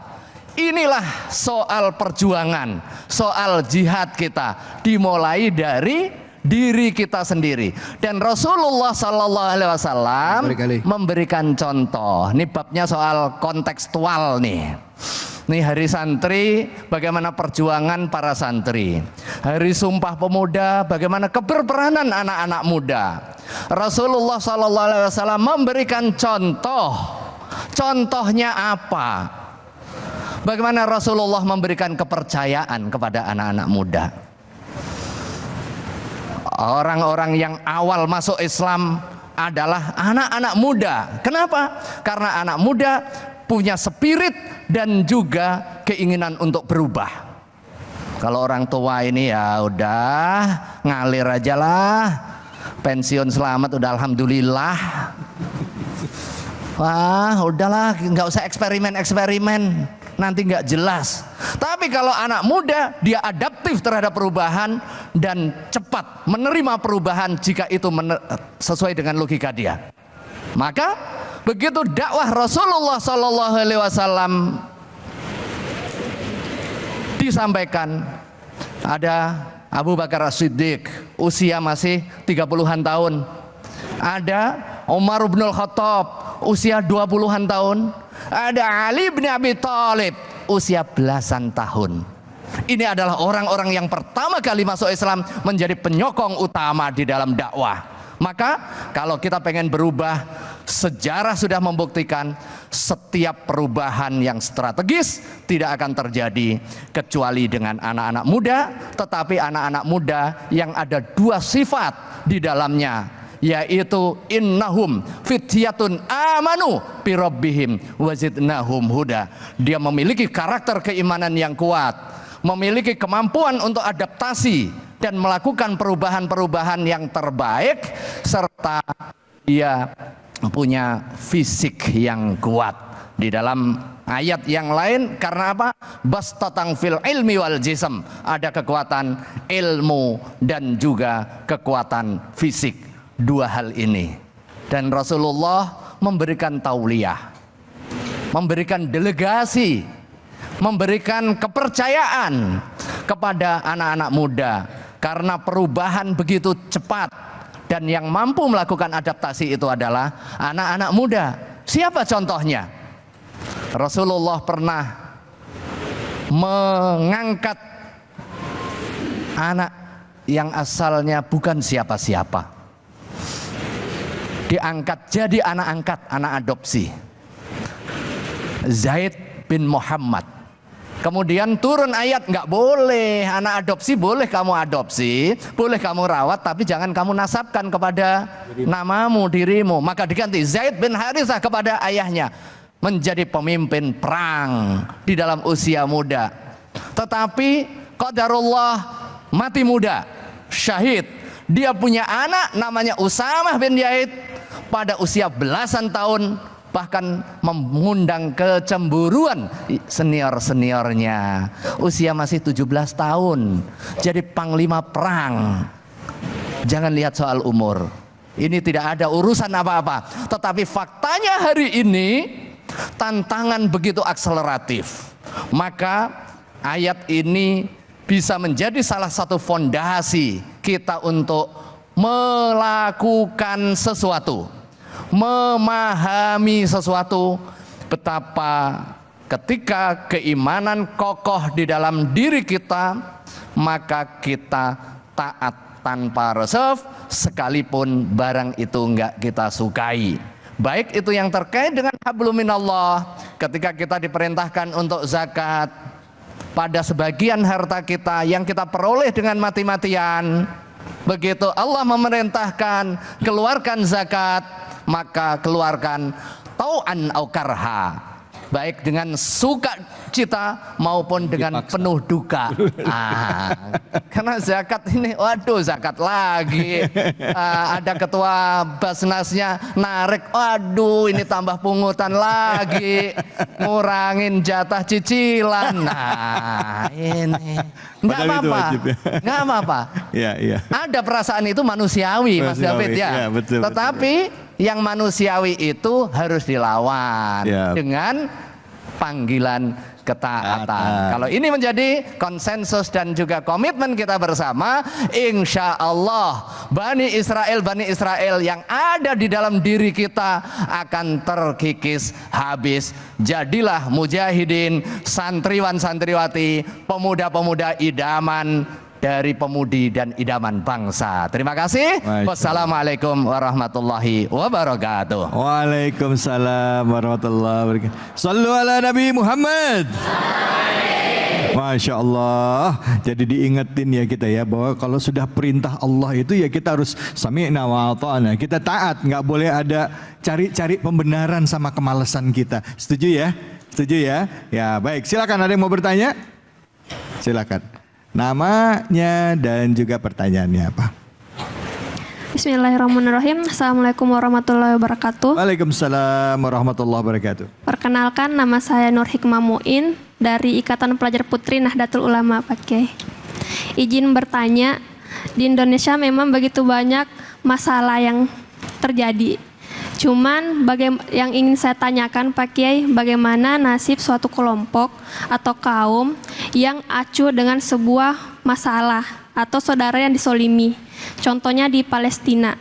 Speaker 5: Inilah soal perjuangan, soal jihad kita, dimulai dari diri kita sendiri. Dan Rasulullah Sallallahu Alaihi Wasallam memberikan contoh. Ini babnya soal kontekstual nih. Nih hari santri, bagaimana perjuangan para santri. Hari Sumpah Pemuda, bagaimana keberperanan anak-anak muda. Rasulullah Sallallahu Alaihi Wasallam memberikan contoh. Contohnya apa? Bagaimana Rasulullah memberikan kepercayaan kepada anak-anak muda. Orang-orang yang awal masuk Islam adalah anak-anak muda. Kenapa? Karena anak muda punya spirit dan juga keinginan untuk berubah. Kalau orang tua ini ya udah ngalir aja lah. Pensiun selamat udah alhamdulillah. Wah, udahlah, nggak usah eksperimen, nanti nggak jelas. Tapi kalau anak muda, dia adaptif terhadap perubahan dan cepat menerima perubahan jika itu sesuai dengan logika dia. Maka begitu dakwah Rasulullah Sallallahu Alaihi Wasallam disampaikan, ada Abu Bakar As-Siddiq, usia masih 30-an tahun. Ada Umar bin Khattab, usia 20-an tahun. Ada Ali bin Abi Thalib, usia belasan tahun. Ini adalah orang-orang yang pertama kali masuk Islam, menjadi penyokong utama di dalam dakwah. Maka kalau kita pengen berubah, sejarah sudah membuktikan setiap perubahan yang strategis tidak akan terjadi kecuali dengan anak-anak muda. Tetapi anak-anak muda yang ada dua sifat di dalamnya, yaitu innahum fityatun amanu bi rabbihim wazidnahum huda. Dia memiliki karakter keimanan yang kuat, memiliki kemampuan untuk adaptasi dan melakukan perubahan-perubahan yang terbaik, serta dia punya fisik yang kuat. Di dalam ayat yang lain, karena apa? Bastatang fil ilmi wal jism, ada kekuatan ilmu dan juga kekuatan fisik. Dua hal ini, dan Rasulullah memberikan tauliyah, memberikan delegasi, memberikan kepercayaan kepada anak-anak muda, karena perubahan begitu cepat dan yang mampu melakukan adaptasi itu adalah anak-anak muda. Siapa contohnya? Rasulullah pernah mengangkat anak yang asalnya bukan siapa-siapa, diangkat jadi anak angkat, anak adopsi, Zaid bin Muhammad. Kemudian turun ayat, nggak boleh anak adopsi, boleh kamu adopsi, boleh kamu rawat, tapi jangan kamu nasabkan kepada namamu, dirimu. Maka diganti Zaid bin Harithah kepada ayahnya, menjadi pemimpin perang di dalam usia muda. Tetapi qadarullah mati muda, syahid. Dia punya anak namanya Usamah bin Zaid pada usia belasan tahun, bahkan mengundang kecemburuan senior-seniornya. Usia masih 17 tahun, jadi panglima perang. Jangan lihat soal umur, ini tidak ada urusan apa-apa. Tetapi faktanya hari ini tantangan begitu akseleratif. Maka ayat ini bisa menjadi salah satu fondasi kita untuk melakukan sesuatu, memahami sesuatu. Betapa ketika keimanan kokoh di dalam diri kita, maka kita taat tanpa reserve, sekalipun barang itu enggak kita sukai. Baik itu yang terkait dengan hablum minallah, ketika kita diperintahkan untuk zakat pada sebagian harta kita yang kita peroleh dengan mati-matian. Begitu Allah memerintahkan keluarkan zakat, maka keluarkan tau'an au karha, baik dengan suka cita maupun dengan penuh duka. Karena zakat ini, waduh, zakat lagi. Ada ketua Basnasnya narik, waduh, ini tambah pungutan lagi, ngurangin jatah cicilan. Nah, ini nggak apa-apa, nggak apa-apa.
Speaker 3: Ya.
Speaker 5: Ada perasaan itu manusiawi, Mas David ya.
Speaker 3: Betul,
Speaker 5: tetapi yang manusiawi itu harus dilawan dengan panggilan ketaatan. Kalau ini menjadi konsensus dan juga komitmen kita bersama, insya Allah Bani Israel yang ada di dalam diri kita akan terkikis habis. Jadilah mujahidin, santriwan-santriwati, pemuda-pemuda idaman dari pemudi dan idaman bangsa. Terima kasih. Wassalamualaikum warahmatullahi wabarakatuh.
Speaker 3: Waalaikumsalam warahmatullahi wabarakatuh. Sallu ala Nabi Muhammad. Masya Allah. Jadi diingetin ya kita ya, bahwa kalau sudah perintah Allah itu ya kita harus sami'na wa ata'na. Kita taat, nggak boleh ada cari-cari pembenaran sama kemalasan kita. Setuju ya? Setuju ya? Ya baik, silakan, ada yang mau bertanya? Silakan. namanya dan juga pertanyaannya apa.
Speaker 11: Bismillahirrahmanirrahim. Assalamualaikum warahmatullahi wabarakatuh.
Speaker 3: Waalaikumsalam warahmatullahi wabarakatuh.
Speaker 11: Perkenalkan, nama saya Nur Hikmah Muin dari Ikatan Pelajar Putri Nahdlatul Ulama, Pak Kiai. Izin bertanya, di Indonesia memang begitu banyak masalah yang terjadi. Cuman yang ingin saya tanyakan Pak Kiai, bagaimana nasib suatu kelompok atau kaum yang acuh dengan sebuah masalah atau saudara yang disolimi. Contohnya di Palestina.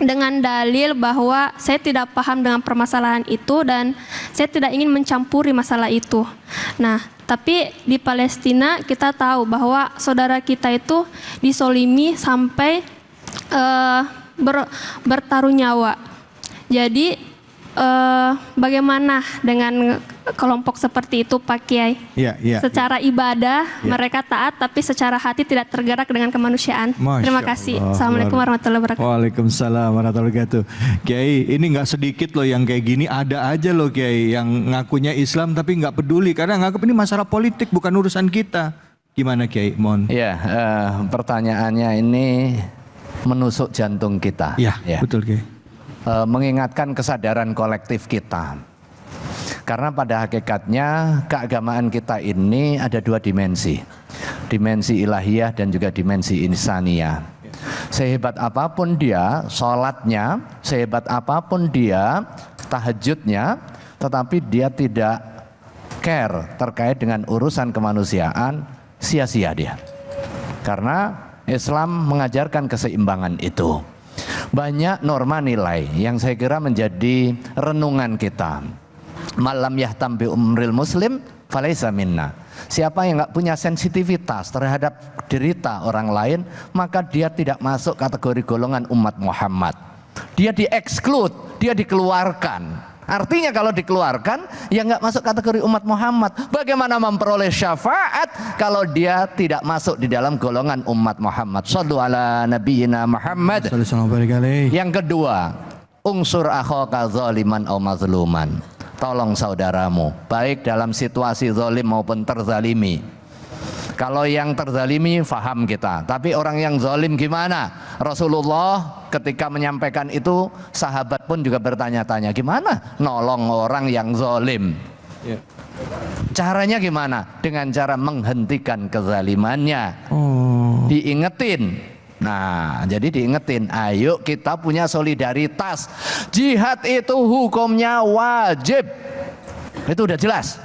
Speaker 11: Dengan dalil bahwa saya tidak paham dengan permasalahan itu dan saya tidak ingin mencampuri masalah itu. Nah, tapi di Palestina kita tahu bahwa saudara kita itu disolimi sampai bertaruh nyawa. Jadi bagaimana dengan kelompok seperti itu Pak Kiai?
Speaker 3: Iya.
Speaker 11: Secara ibadah mereka taat, tapi secara hati tidak tergerak dengan kemanusiaan. Terima kasih. Assalamualaikum warahmatullahi wabarakatuh.
Speaker 3: Waalaikumsalam warahmatullahi wabarakatuh. Kiai, ini nggak sedikit loh yang kayak gini. Ada aja loh Kiai yang ngakunya Islam tapi nggak peduli karena nganggap ini masalah politik bukan urusan kita. Gimana Kiai? Mohon.
Speaker 5: Ya, pertanyaannya ini menusuk jantung kita.
Speaker 3: Ya. Betul Kiai.
Speaker 5: Mengingatkan kesadaran kolektif kita. Karena pada hakikatnya keagamaan kita ini ada dua dimensi. Dimensi ilahiyah dan juga dimensi insaniyah. Sehebat apapun dia sholatnya, sehebat apapun dia tahajudnya, tetapi dia tidak care terkait dengan urusan kemanusiaan, sia-sia dia. Karena Islam mengajarkan keseimbangan itu. Banyak norma nilai yang saya kira menjadi renungan kita. Malam yahtam bi umril muslim falaisa minna. Siapa yang nggak punya sensitivitas terhadap derita orang lain, maka dia tidak masuk kategori golongan umat Muhammad. Dia di-exclude, dia dikeluarkan. Artinya kalau dikeluarkan, ya nggak masuk kategori umat Muhammad. Bagaimana memperoleh syafaat kalau dia tidak masuk di dalam golongan umat Muhammad? Shallu ala nabiyyina Muhammad. Yang kedua, unsur akhaka zaliman au mazluman. Tolong saudaramu, baik dalam situasi zalim maupun terzalimi. Kalau yang terzalimi faham kita, tapi orang yang zalim gimana? Rasulullah ketika menyampaikan itu, sahabat pun juga bertanya-tanya, gimana nolong orang yang zalim? Caranya gimana? Dengan cara menghentikan kezalimannya. Diingetin. Nah, jadi diingetin, ayo kita punya solidaritas. Jihad itu hukumnya wajib. Itu udah jelas.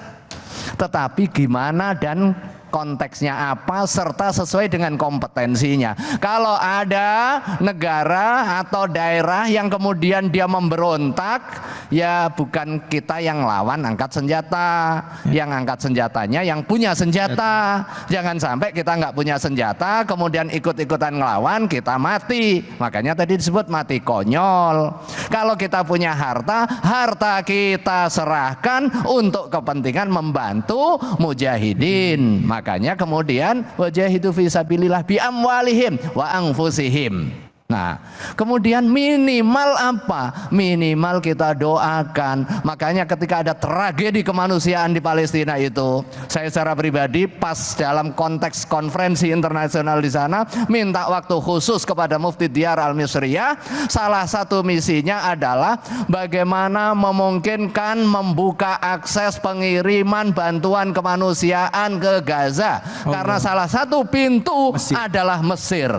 Speaker 5: Tetapi gimana dan konteksnya apa serta sesuai dengan kompetensinya. Kalau ada negara atau daerah yang kemudian dia memberontak, ya bukan kita yang lawan angkat senjata, yang angkat senjatanya yang punya senjata. Jangan sampai kita nggak punya senjata kemudian ikut-ikutan ngelawan, kita mati. Makanya tadi disebut mati konyol. Kalau kita punya harta, harta kita serahkan untuk kepentingan membantu mujahidin. Makanya kemudian wajahidu fi sabilillah bi amwalihim wa anfusihim. Nah, kemudian minimal apa? Minimal kita doakan. Makanya ketika ada tragedi kemanusiaan di Palestina itu, saya secara pribadi pas dalam konteks konferensi internasional di sana minta waktu khusus kepada Mufti Diyar Al-Misriyah. Salah satu misinya adalah bagaimana memungkinkan membuka akses pengiriman bantuan kemanusiaan ke Gaza. Karena salah satu pintu adalah Mesir.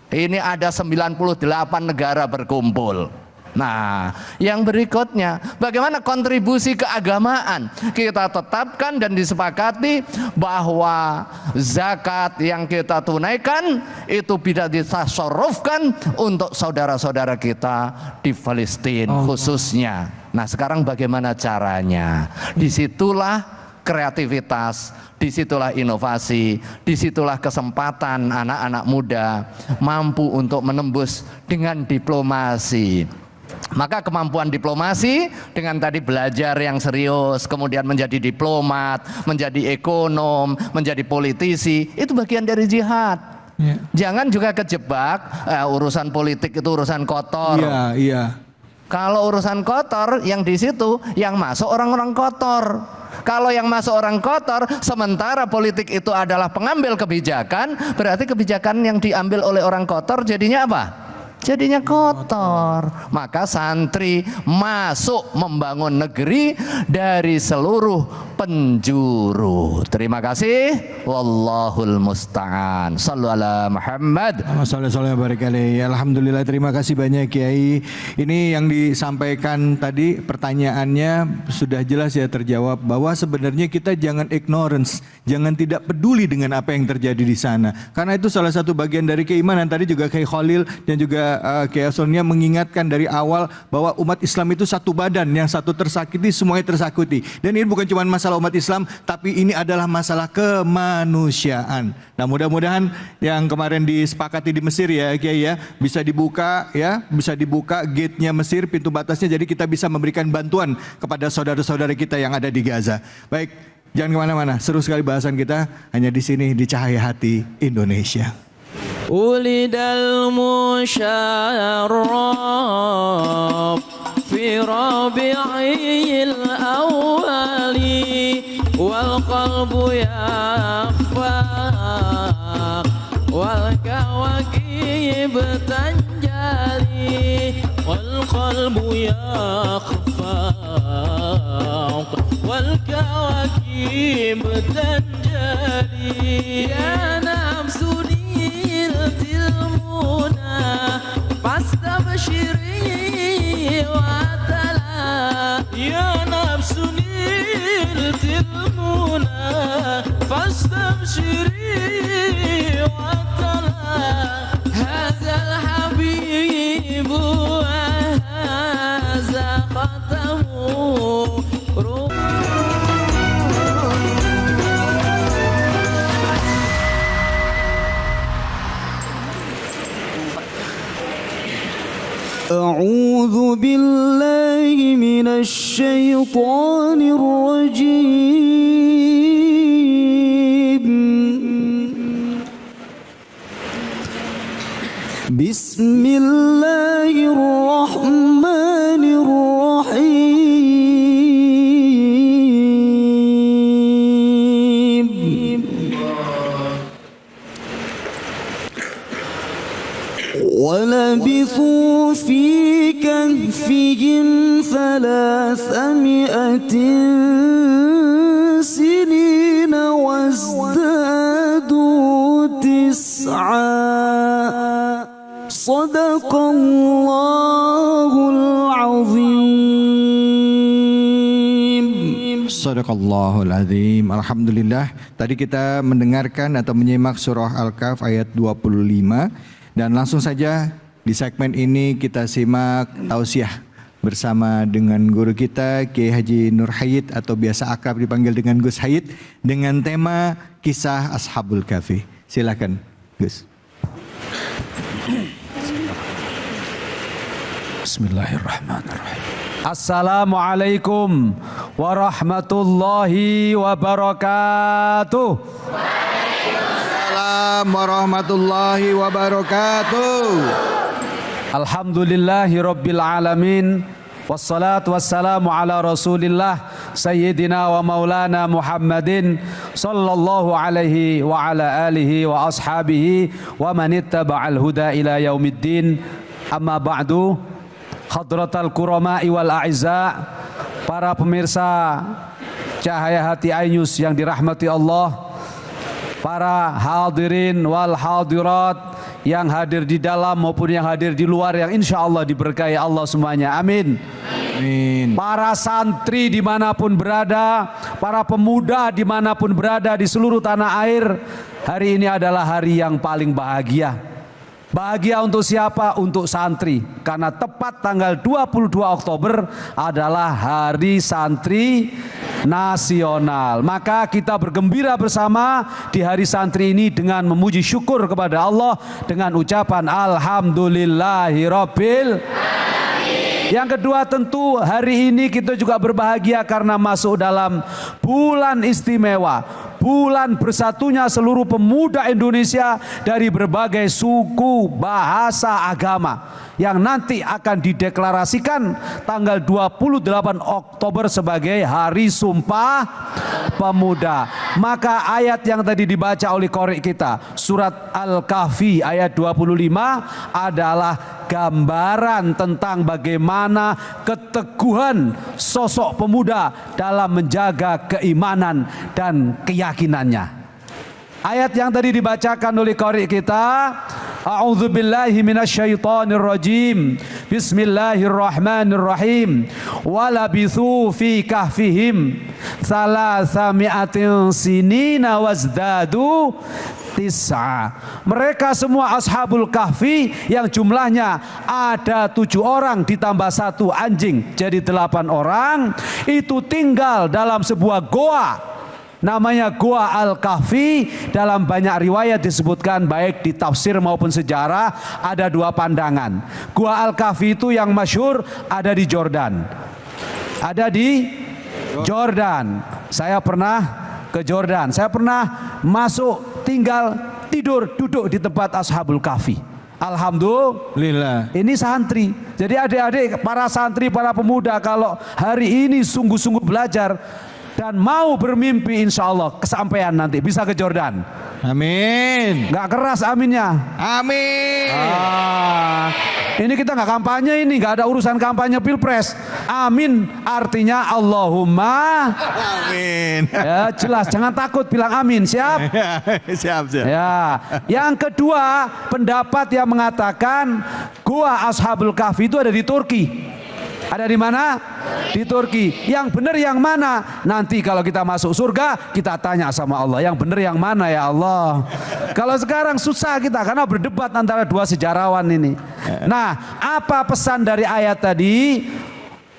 Speaker 5: Ini ada 98 negara berkumpul. Nah, yang berikutnya, bagaimana kontribusi keagamaan? Kita tetapkan dan disepakati bahwa zakat yang kita tunaikan itu tidak ditasarrufkan untuk saudara-saudara kita di Palestina khususnya. Nah, sekarang bagaimana caranya? Disitulah kreativitas, disitulah inovasi, disitulah kesempatan anak-anak muda mampu untuk menembus dengan diplomasi. Maka kemampuan diplomasi dengan tadi belajar yang serius, kemudian menjadi diplomat, menjadi ekonom, menjadi politisi, itu bagian dari jihad. Jangan juga kejebak urusan politik itu urusan kotor. Kalau urusan kotor yang di situ yang masuk orang-orang kotor. Kalau yang masuk orang kotor, sementara politik itu adalah pengambil kebijakan, berarti kebijakan yang diambil oleh orang kotor jadinya apa? Jadinya kotor. Maka santri masuk membangun negeri dari seluruh penjuru. Terima kasih. Wallahul musta'an. Sallu ala Muhammad.
Speaker 3: Alhamdulillah, terima kasih banyak Kiai. Ini yang disampaikan tadi pertanyaannya sudah jelas ya terjawab, bahwa sebenarnya kita jangan ignorance, jangan tidak peduli dengan apa yang terjadi di sana. Karena itu salah satu bagian dari keimanan. Tadi juga Kiai Khalil dan juga Kiai Sonia mengingatkan dari awal bahwa umat Islam itu satu badan, yang satu tersakiti semuanya tersakuti. Dan ini bukan cuma masalah umat Islam, tapi ini adalah masalah kemanusiaan. Nah, mudah-mudahan yang kemarin disepakati di Mesir ya Kiai ya, bisa dibuka gate-nya Mesir, pintu batasnya, jadi kita bisa memberikan bantuan kepada saudara-saudara kita yang ada di Gaza. Baik, jangan kemana-mana, seru sekali bahasan kita hanya di sini di Cahaya Hati Indonesia.
Speaker 1: Ulidal musyarraf fi rabi'il awwali wal qalbu yakhfaq wal kawakib tanjali wal qalbu yakhfaq wal kawakib tanjali ya nafsuni tilmuna fastabshiri wa tala ya nafsuni tilmuna fastabshiri wa tala hazal habibu wa haza khatamu
Speaker 9: أعوذ بالله من الشيطان الرجيم بسم الله الرحمن الرحيم ولبثوا في كهفهم 300 سنين وازدادوا 9 صدق الله العظيم.
Speaker 3: Sadaqallahul azim. Alhamdulillah, tadi kita mendengarkan atau menyimak surah Al-Kahf ayat 25. Dan langsung saja di segmen ini kita simak tausiah bersama dengan guru kita Kiai Haji Nur Hayit atau biasa akrab dipanggil dengan Gus Hayit dengan tema kisah Ashabul Kahfi. Silakan Gus.
Speaker 6: Bismillahirrahmanirrahim. Assalamualaikum warahmatullahi wabarakatuh.
Speaker 3: Assalamualaikum warahmatullahi wabarakatuh.
Speaker 6: Alhamdulillahi rabbil alamin. Wassalatu wassalamu ala rasulillah Sayyidina wa maulana Muhammadin sallallahu alaihi wa ala alihi wa ashabihi wa manittaba'al huda ila yaumiddin. Amma ba'du. Hadratal kurama'i wal a'izza, para pemirsa Cahaya Hati iNews yang dirahmati Allah, para hadirin wal hadirat yang hadir di dalam maupun yang hadir di luar yang insya Allah diberkahi Allah semuanya, amin.
Speaker 3: Amin.
Speaker 6: Para santri dimanapun berada, para pemuda dimanapun berada di seluruh tanah air, hari ini adalah hari yang paling bahagia. Bahagia untuk siapa? Untuk santri. Karena tepat tanggal 22 Oktober adalah Hari Santri Nasional. Maka kita bergembira bersama di Hari Santri ini dengan memuji syukur kepada Allah dengan ucapan Alhamdulillahirabbil alamin. Yang kedua, tentu hari ini kita juga berbahagia karena masuk dalam bulan istimewa, bulan bersatunya seluruh pemuda Indonesia dari berbagai suku, bahasa, agama. yang nanti akan dideklarasikan tanggal 28 Oktober sebagai Hari Sumpah Pemuda. Maka ayat yang tadi dibaca oleh qori kita, surat Al-Kahfi ayat 25 adalah gambaran tentang bagaimana keteguhan sosok pemuda dalam menjaga keimanan dan keyakinannya. Ayat yang tadi dibacakan oleh qori kita, a'udzubillahi minasyaitonirrajim. Bismillahirrahmanirrahim. Walabithu fi kahfihim salasami'atin sinina wazdadu tis'a. Mereka semua ashabul kahfi yang jumlahnya ada 7 orang ditambah 1 anjing, jadi 8 orang, itu tinggal dalam sebuah goa. Namanya Goa Al-Kahfi. Dalam banyak riwayat disebutkan, baik di tafsir maupun sejarah, ada 2 pandangan. Goa Al-Kahfi itu yang masyhur ada di Jordan. Ada di Jordan. Saya pernah ke Jordan. Saya pernah masuk, tinggal, tidur, duduk di tempat Ashabul Kahfi. Alhamdulillah. Ini santri. Jadi adik-adik, para santri, para pemuda, kalau hari ini sungguh-sungguh belajar dan mau bermimpi, insya Allah kesampaian nanti bisa ke Jordan. Amin. Gak keras aminnya. Amin. Ini kita nggak kampanye, ini nggak ada urusan kampanye pilpres. Amin artinya Allahumma. Amin. Ya jelas, jangan takut bilang amin. Siap? Siap. Ya. Yang kedua, pendapat yang mengatakan Gua Ashabul Kahfi itu ada di Turki. Ada di mana? Di Turki. Yang benar yang mana? Nanti kalau kita masuk surga, kita tanya sama Allah, yang benar yang mana ya Allah? Kalau sekarang susah kita karena berdebat antara 2 sejarawan ini. Nah, apa pesan dari ayat tadi?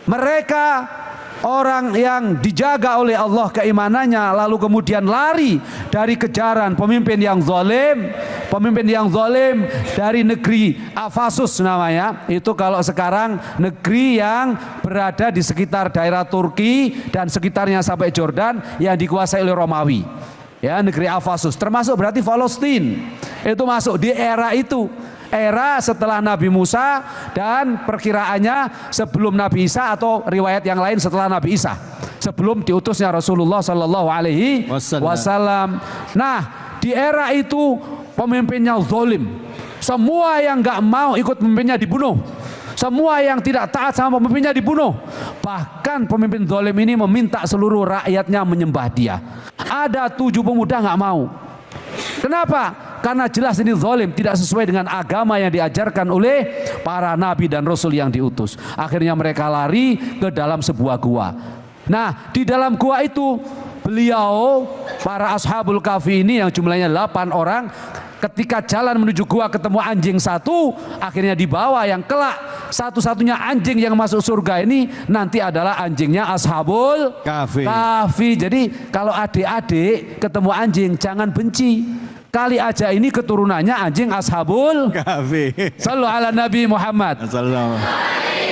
Speaker 6: Mereka orang yang dijaga oleh Allah keimanannya, lalu kemudian lari dari kejaran pemimpin yang zalim. Pemimpin yang zalim dari negeri Afasus namanya. Itu kalau sekarang negeri yang berada di sekitar daerah Turki dan sekitarnya sampai Jordan yang dikuasai oleh Romawi. Ya, negeri Afasus, termasuk berarti Palestina. Itu masuk di era itu. Era setelah Nabi Musa dan perkiraannya sebelum Nabi Isa, atau riwayat yang lain setelah Nabi Isa, sebelum diutusnya Rasulullah Sallallahu Alaihi Wasallam. Nah, di era itu pemimpinnya zalim. Semua yang nggak mau ikut pemimpinnya dibunuh. Semua yang tidak taat sama pemimpinnya dibunuh. Bahkan pemimpin zalim ini meminta seluruh rakyatnya menyembah dia. Ada 7 pemuda nggak mau. Kenapa? Karena jelas ini zalim, tidak sesuai dengan agama yang diajarkan oleh para nabi dan rasul yang diutus. Akhirnya mereka lari ke dalam sebuah gua. Nah, di dalam gua itu beliau, para Ashabul Kahfi ini yang jumlahnya 8 orang, ketika jalan menuju gua ketemu anjing 1, akhirnya dibawa yang kelak satu-satunya anjing yang masuk surga ini nanti adalah anjingnya Ashabul Kahfi. Jadi kalau adik-adik ketemu anjing jangan benci. Kali aja ini keturunannya anjing Ashabul Kahfi. Sallu ala Nabi Muhammad.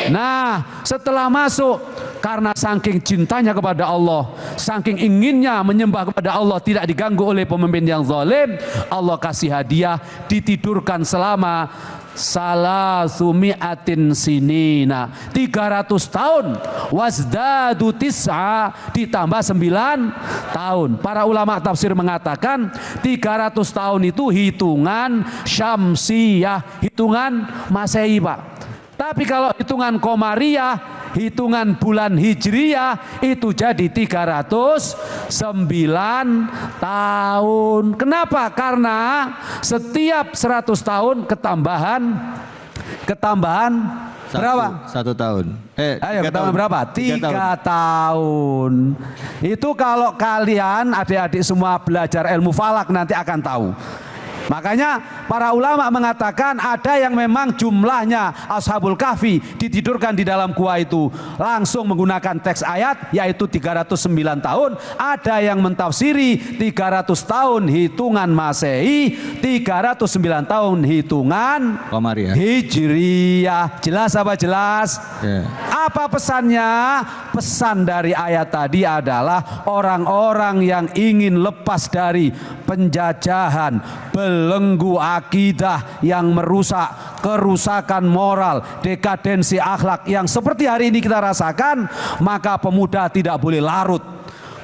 Speaker 6: Nah, setelah masuk, karena saking cintanya kepada Allah, saking inginnya menyembah kepada Allah, tidak diganggu oleh pemimpin yang zalim, Allah kasih hadiah, ditidurkan selama salasumi'atin sinina, 300 tahun, wazdadu tis'a, ditambah 9 tahun. Para ulama tafsir mengatakan 300 tahun itu hitungan syamsiyah, hitungan Masehi, Pak. Tapi kalau hitungan Komariah, hitungan bulan Hijriyah, itu jadi 309 tahun. Kenapa? Karena setiap 100 tahun ketambahan berapa?
Speaker 3: 1 tahun.
Speaker 6: Ayo ketambahan berapa? 3 tahun. Itu kalau kalian adik-adik semua belajar ilmu falak nanti akan tahu. Makanya para ulama mengatakan ada yang memang jumlahnya Ashabul Kahfi ditidurkan di dalam gua itu langsung menggunakan teks ayat yaitu 309 tahun. Ada yang mentafsiri 300 tahun hitungan Masehi, 309 tahun hitungan Komariah, Hijriyah. Jelas apa jelas? Apa pesannya? Pesan dari ayat tadi adalah orang-orang yang ingin lepas dari penjajahan, belenggu akidah yang merusak, kerusakan moral, dekadensi akhlak yang seperti hari ini kita rasakan, maka pemuda tidak boleh larut.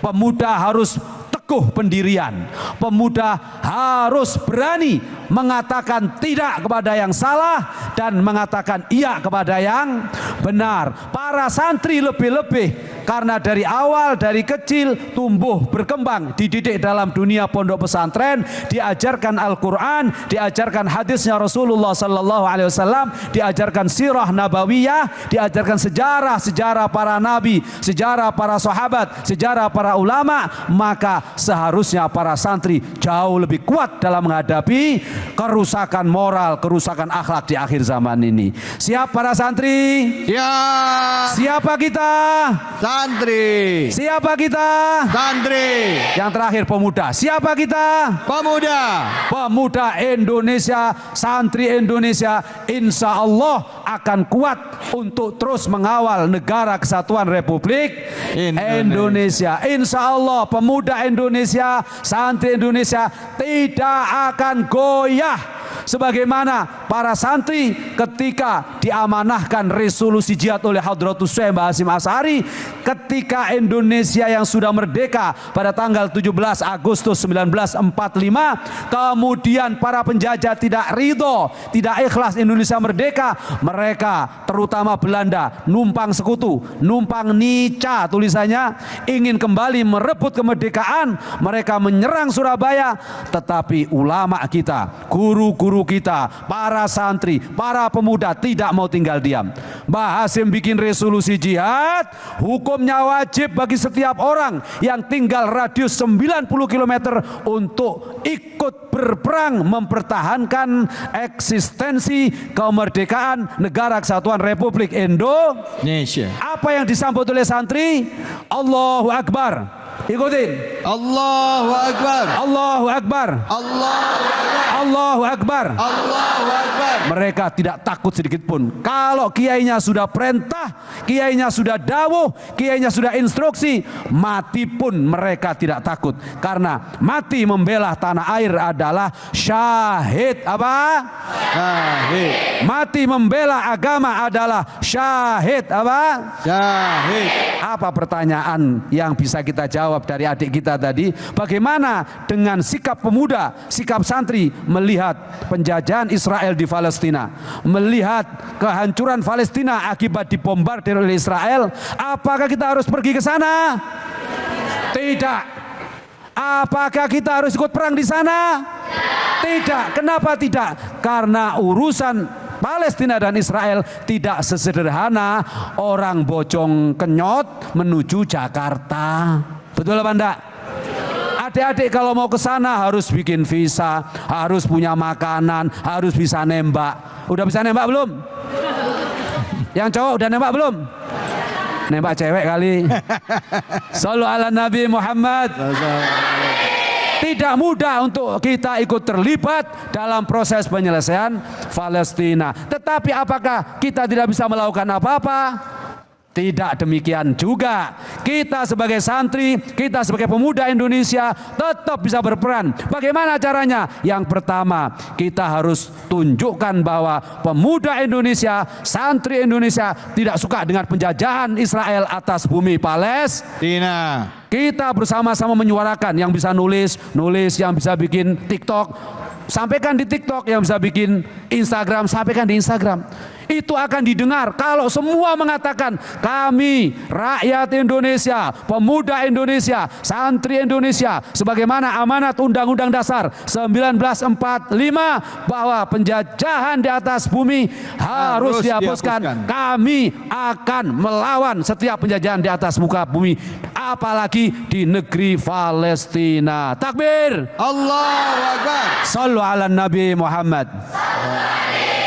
Speaker 6: Pemuda harus teguh pendirian. Pemuda harus berani mengatakan tidak kepada yang salah dan mengatakan iya kepada yang benar. Para santri lebih-lebih karena dari awal, dari kecil tumbuh berkembang, dididik dalam dunia pondok pesantren, diajarkan Al-Quran, diajarkan hadisnya Rasulullah Sallallahu Alaihi Wasallam, diajarkan sirah nabawiyah, diajarkan sejarah para nabi, sejarah para sahabat, sejarah para ulama, maka seharusnya para santri jauh lebih kuat dalam menghadapi kerusakan moral, kerusakan akhlak di akhir zaman ini. Siap para santri?
Speaker 3: Siap.
Speaker 6: Siapa kita?
Speaker 3: Santri.
Speaker 6: Siapa kita?
Speaker 3: Santri.
Speaker 6: Yang terakhir pemuda. Siapa kita?
Speaker 3: Pemuda.
Speaker 6: Pemuda Indonesia, santri Indonesia, insya Allah akan kuat untuk terus mengawal negara kesatuan Republik Indonesia. Insya Allah pemuda Indonesia, santri Indonesia tidak akan goyah. Sebagaimana para santri ketika diamanahkan resolusi jihad oleh Hadratus Syekh Mbah Hasyim Asy'ari, ketika Indonesia yang sudah merdeka pada tanggal 17 Agustus 1945, kemudian para penjajah tidak ridho, tidak ikhlas Indonesia merdeka, mereka terutama Belanda numpang sekutu, numpang nica tulisannya, ingin kembali merebut kemerdekaan. Mereka menyerang Surabaya, tetapi ulama kita, guru-guru kita, para santri, para pemuda tidak mau tinggal diam. Mbah Hasyim bikin resolusi jihad, hukumnya wajib bagi setiap orang yang tinggal radius 90 km untuk ikut berperang mempertahankan eksistensi kemerdekaan negara kesatuan Republik Indonesia. Apa yang disambut oleh santri? Allahu Akbar. Ikutin.
Speaker 3: Allahu Akbar.
Speaker 6: Allahu Akbar. Allahu Akbar.
Speaker 3: Allahu Akbar.
Speaker 6: Mereka tidak takut sedikit pun. Kalau kiainya sudah perintah, kiainya sudah dawuh, kiainya sudah instruksi, mati pun mereka tidak takut. Karena mati membela tanah air adalah syahid. Apa?
Speaker 3: Syahid.
Speaker 6: Mati membela agama adalah syahid. Apa?
Speaker 3: Syahid.
Speaker 6: Apa pertanyaan yang bisa kita jawab dari adik kita tadi? Bagaimana dengan sikap pemuda, sikap santri melihat penjajahan Israel di Palestina, melihat kehancuran Palestina akibat dibombardir oleh Israel? Apakah kita harus pergi ke sana? Tidak. Apakah kita harus ikut perang di sana? Tidak. Kenapa tidak? Karena urusan Palestina dan Israel tidak sesederhana orang Bojong Kenyot menuju Jakarta. Betul apa enggak? Adik-adik kalau mau ke sana harus bikin visa, harus punya makanan, harus bisa nembak. Udah bisa nembak belum? Yang cowok udah nembak belum? Nembak cewek kali. Shallu ala Nabi Muhammad. Tidak mudah untuk kita ikut terlibat dalam proses penyelesaian Palestina. Tetapi apakah kita tidak bisa melakukan apa-apa? Tidak demikian juga. Kita sebagai santri, kita sebagai pemuda Indonesia tetap bisa berperan. Bagaimana caranya? Yang pertama, kita harus tunjukkan bahwa pemuda Indonesia, santri Indonesia tidak suka dengan penjajahan Israel atas bumi Palestina. Kita bersama-sama menyuarakan, yang bisa nulis, yang bisa bikin TikTok, sampaikan di TikTok, yang bisa bikin Instagram, sampaikan di Instagram. Itu akan didengar kalau semua mengatakan kami rakyat Indonesia, pemuda Indonesia, santri Indonesia, sebagaimana amanat Undang-Undang Dasar 1945 bahwa penjajahan di atas bumi harus dihapuskan. Kami akan melawan setiap penjajahan di atas muka bumi, apalagi di negeri Palestina. Takbir.
Speaker 3: Allahu Akbar.
Speaker 6: Shallu ala Nabi Muhammad.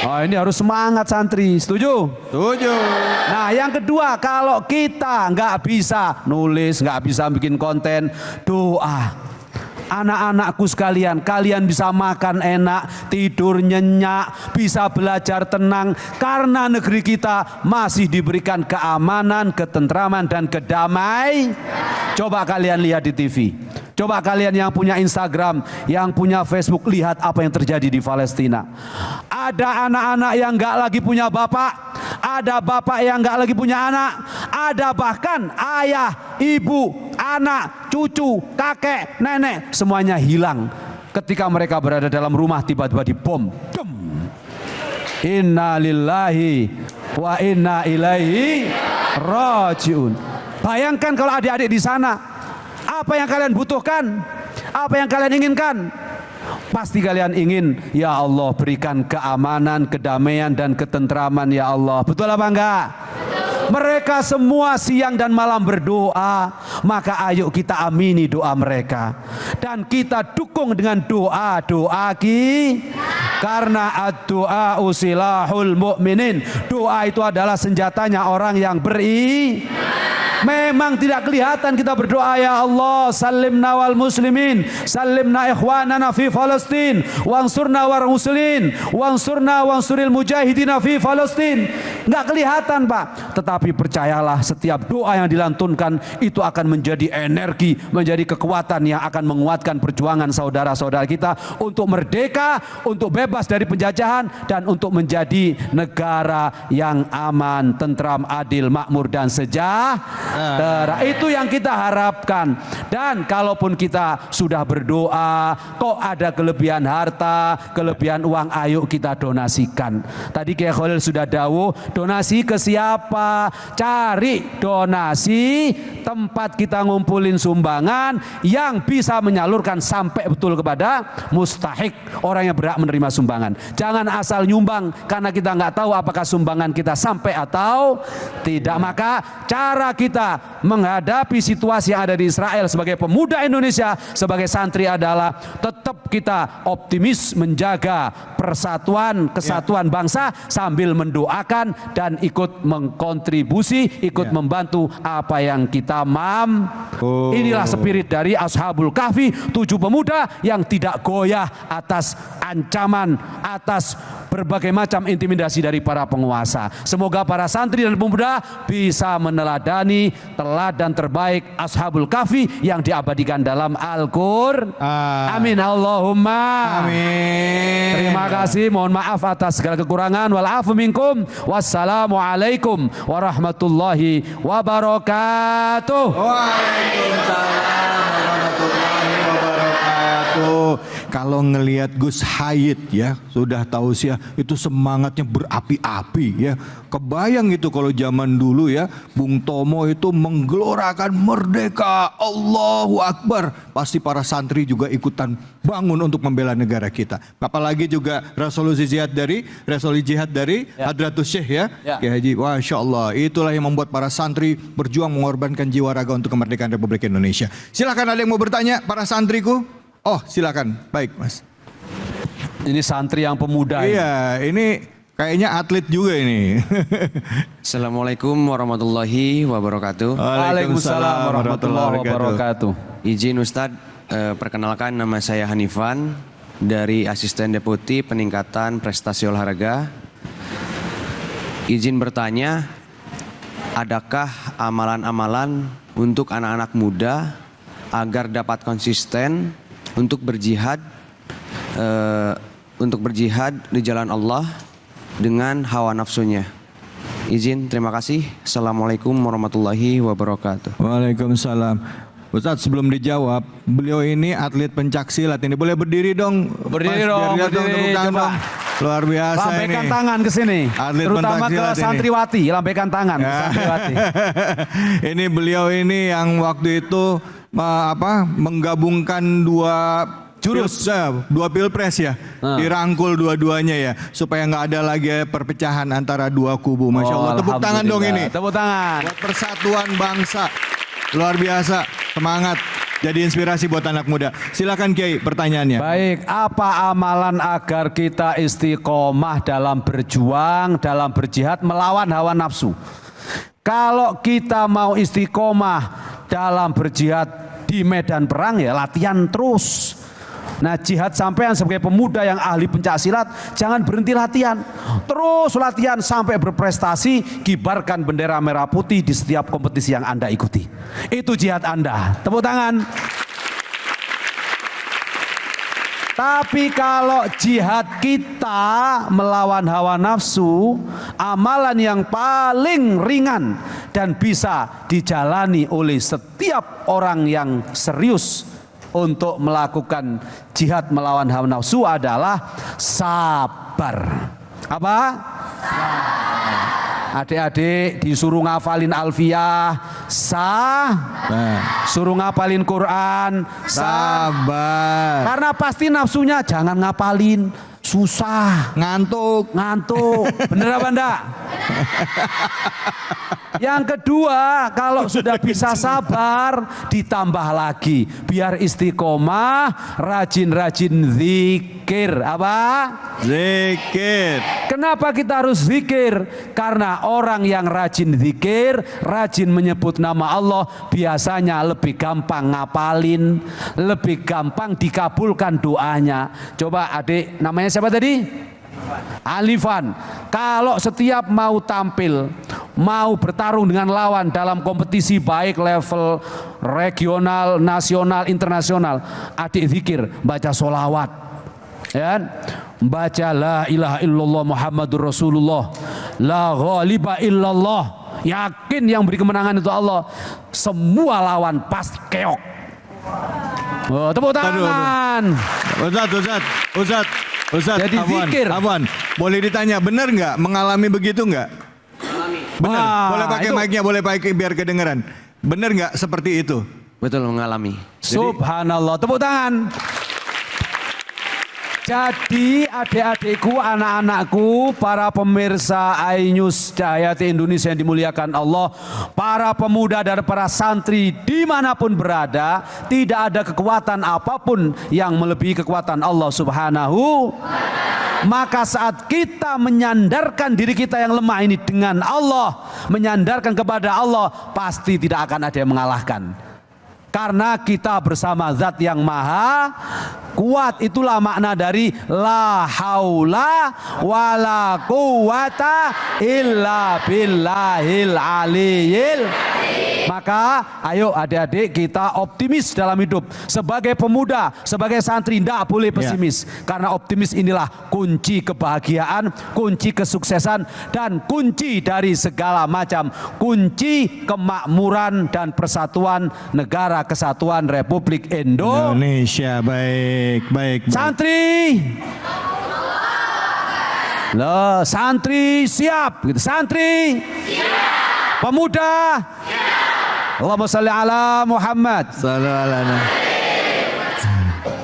Speaker 6: Oh, ini harus semangat santri, setuju?
Speaker 3: Setuju.
Speaker 6: Nah, yang kedua, kalau kita nggak bisa nulis, nggak bisa bikin konten, doa. Anak-anakku sekalian, kalian bisa makan enak, tidur nyenyak, bisa belajar tenang, karena negeri kita masih diberikan keamanan, ketentraman, dan kedamaian. Coba kalian lihat di TV. Coba kalian yang punya Instagram, yang punya Facebook, lihat apa yang terjadi di Palestina. Ada anak-anak yang nggak lagi punya bapak, ada bapak yang nggak lagi punya anak, ada bahkan ayah, ibu, anak, cucu, kakek, nenek, semuanya hilang ketika mereka berada dalam rumah tiba-tiba dibom. Inna lillahi wa inna ilaihi rajiun. Bayangkan kalau adik-adik di sana. Apa yang kalian butuhkan? Apa yang kalian inginkan? Pasti kalian ingin, ya Allah berikan keamanan, kedamaian dan ketentraman ya Allah. Betul apa enggak? Mereka semua siang dan malam berdoa, maka ayo kita amini doa mereka. Dan kita dukung dengan doa-doa karena ad-doa usilahul mu'minin. Doa itu adalah senjatanya orang yang Memang tidak kelihatan kita berdoa, ya Allah salimna wal muslimin, salimna ikhwanana fi Palestin, wansurna wal muslimin, wansurna wansuril mujahidina fi Palestin. Enggak kelihatan, Pak. Tetapi percayalah, setiap doa yang dilantunkan itu akan menjadi energi, menjadi kekuatan yang akan menguatkan perjuangan saudara-saudara kita untuk merdeka, untuk bebas dari penjajahan, dan untuk menjadi negara yang aman, tentram, adil, makmur, dan sejahtera. Itu yang kita harapkan. Dan kalaupun kita sudah berdoa, kok ada kelebihan harta, kelebihan uang, ayo kita donasikan. Tadi Kiai Khalil sudah dawuh, donasi ke siapa? Cari donasi tempat kita ngumpulin sumbangan yang bisa menyalurkan sampai betul kepada mustahik, orang yang berhak menerima sumbangan. Jangan asal nyumbang karena kita nggak tahu apakah sumbangan kita sampai atau tidak. Maka cara kita menghadapi situasi yang ada di Israel sebagai pemuda Indonesia, sebagai santri adalah tetap kita optimis, menjaga persatuan, kesatuan bangsa sambil mendoakan dan ikut mengkontribusi, ikut membantu apa yang kita mampu. Inilah spirit dari Ashabul Kahfi, 7 pemuda yang tidak goyah atas ancaman, atas berbagai macam intimidasi dari para penguasa. Semoga para santri dan pemuda bisa meneladani teladan terbaik Ashabul Kahfi yang diabadikan dalam Al-Qur'an. Amin Allahumma amin. Terima kasih, mohon maaf atas segala kekurangan. Wal afu minkum. Wassalamualaikum warahmatullahi wabarakatuh.
Speaker 3: Waalaikumsalam warahmatullahi wabarakatuh. Kalau ngelihat Gus Hayit ya, sudah tahu sih ya, itu semangatnya berapi-api ya. Kebayang itu kalau zaman dulu ya, Bung Tomo itu menggelorakan merdeka, Allahu Akbar. Pasti para santri juga ikutan bangun untuk membela negara kita. Apalagi juga resolusi jihad dari Hadratus Syekh ya, Kiai Haji. Masya Allah, itulah yang membuat para santri berjuang mengorbankan jiwa raga untuk kemerdekaan Republik Indonesia. Silakan, ada yang mau bertanya para santriku? Oh silakan, baik Mas.
Speaker 6: Ini santri yang pemuda.
Speaker 3: Iya, ini kayaknya atlet juga ini.
Speaker 12: Assalamualaikum warahmatullahi wabarakatuh.
Speaker 6: Waalaikumsalam warahmatullahi wabarakatuh.
Speaker 12: Izin Ustadz, perkenalkan nama saya Hanifan dari Asisten Deputi Peningkatan Prestasi Olahraga. Izin bertanya, adakah amalan-amalan untuk anak-anak muda agar dapat konsisten untuk berjihad di jalan Allah dengan hawa nafsunya? Izin, terima kasih. Assalamualaikum warahmatullahi wabarakatuh.
Speaker 3: Waalaikumsalam. Ustadz, sebelum dijawab, beliau ini atlet pencaksilat ini. Boleh berdiri dong?
Speaker 6: Berdiri dong, berdiri. Coba.
Speaker 3: Luar biasa.
Speaker 6: Lambaikan
Speaker 3: ini.
Speaker 6: Tangan ke sini.
Speaker 3: Atlet
Speaker 6: terutama ke santriwati, lambaikan tangan ke santriwati.
Speaker 3: Ini beliau ini yang waktu itu menggabungkan dua pilpres ya, dirangkul dua-duanya ya, supaya nggak ada lagi perpecahan antara dua kubu. Masya Allah, tepuk tangan dong ini.
Speaker 6: Tepuk tangan.
Speaker 3: Buat persatuan bangsa, luar biasa, semangat. Jadi inspirasi buat anak muda. Silakan Kiai, pertanyaannya.
Speaker 6: Baik, apa amalan agar kita istiqomah dalam berjuang, dalam berjihad melawan hawa nafsu? Kalau kita mau istiqomah dalam berjihad di medan perang, ya latihan terus. Nah, jihad sampean sebagai pemuda yang ahli pencak silat, jangan berhenti latihan. Terus latihan sampai berprestasi, kibarkan bendera merah putih di setiap kompetisi yang Anda ikuti. Itu jihad Anda. Tepuk tangan. Tapi kalau jihad kita melawan hawa nafsu, amalan yang paling ringan dan bisa dijalani oleh setiap orang yang serius untuk melakukan jihad melawan hawa nafsu adalah sabar. Apa? Adik-adik disuruh ngafalin alfiyah, suruh ngapalin Quran,
Speaker 3: Sabar.
Speaker 6: karena pasti nafsunya jangan ngapalin, susah,
Speaker 3: Ngantuk.
Speaker 6: bener apa enggak? Yang kedua, kalau sudah bisa sabar, ditambah lagi biar istiqomah, rajin-rajin zikir. Apa?
Speaker 3: Zikir.
Speaker 6: Kenapa kita harus zikir? Karena orang yang rajin zikir, rajin menyebut nama Allah, biasanya lebih gampang ngapalin, lebih gampang dikabulkan doanya. Coba adik, namanya siapa tadi? Alifan. Kalau setiap mau tampil, mau bertarung dengan lawan dalam kompetisi baik level regional, nasional, internasional, adik zikir, baca sholawat, ya, baca la ilaha illallah Muhammadur Rasulullah, la ghaliba illallah, yakin yang beri kemenangan itu Allah, semua lawan pasti keok. Oh, tepuk tangan.
Speaker 3: Ustaz,
Speaker 6: Jadi zikir.
Speaker 3: Afwan, boleh ditanya, benar nggak mengalami begitu nggak? Benar. Boleh pakai mic-nya, boleh pakai biar kedengeran. Benar nggak seperti itu?
Speaker 12: Betul, mengalami.
Speaker 6: Subhanallah, tepuk tangan. Jadi adik-adikku, anak-anakku, para pemirsa iNews Cahayati Indonesia yang dimuliakan Allah, para pemuda dan para santri dimanapun berada, tidak ada kekuatan apapun yang melebihi kekuatan Allah Subhanahu. Maka saat kita menyandarkan diri kita yang lemah ini dengan Allah, menyandarkan kepada Allah, pasti tidak akan ada yang mengalahkan. Karena kita bersama zat yang maha kuat. Itulah makna dari la haula wala quwata illa billahil aliyil. Maka ayo adik-adik kita optimis dalam hidup. Sebagai pemuda, sebagai santri tidak boleh pesimis. Karena optimis inilah kunci kebahagiaan, kunci kesuksesan, dan kunci dari segala macam, kunci kemakmuran dan persatuan negara kesatuan Republik
Speaker 3: Indonesia. Baik.
Speaker 6: Santri, loh, santri siap, gitu. Santri siap. Pemuda siap. Allahumma sholli ala Muhammad.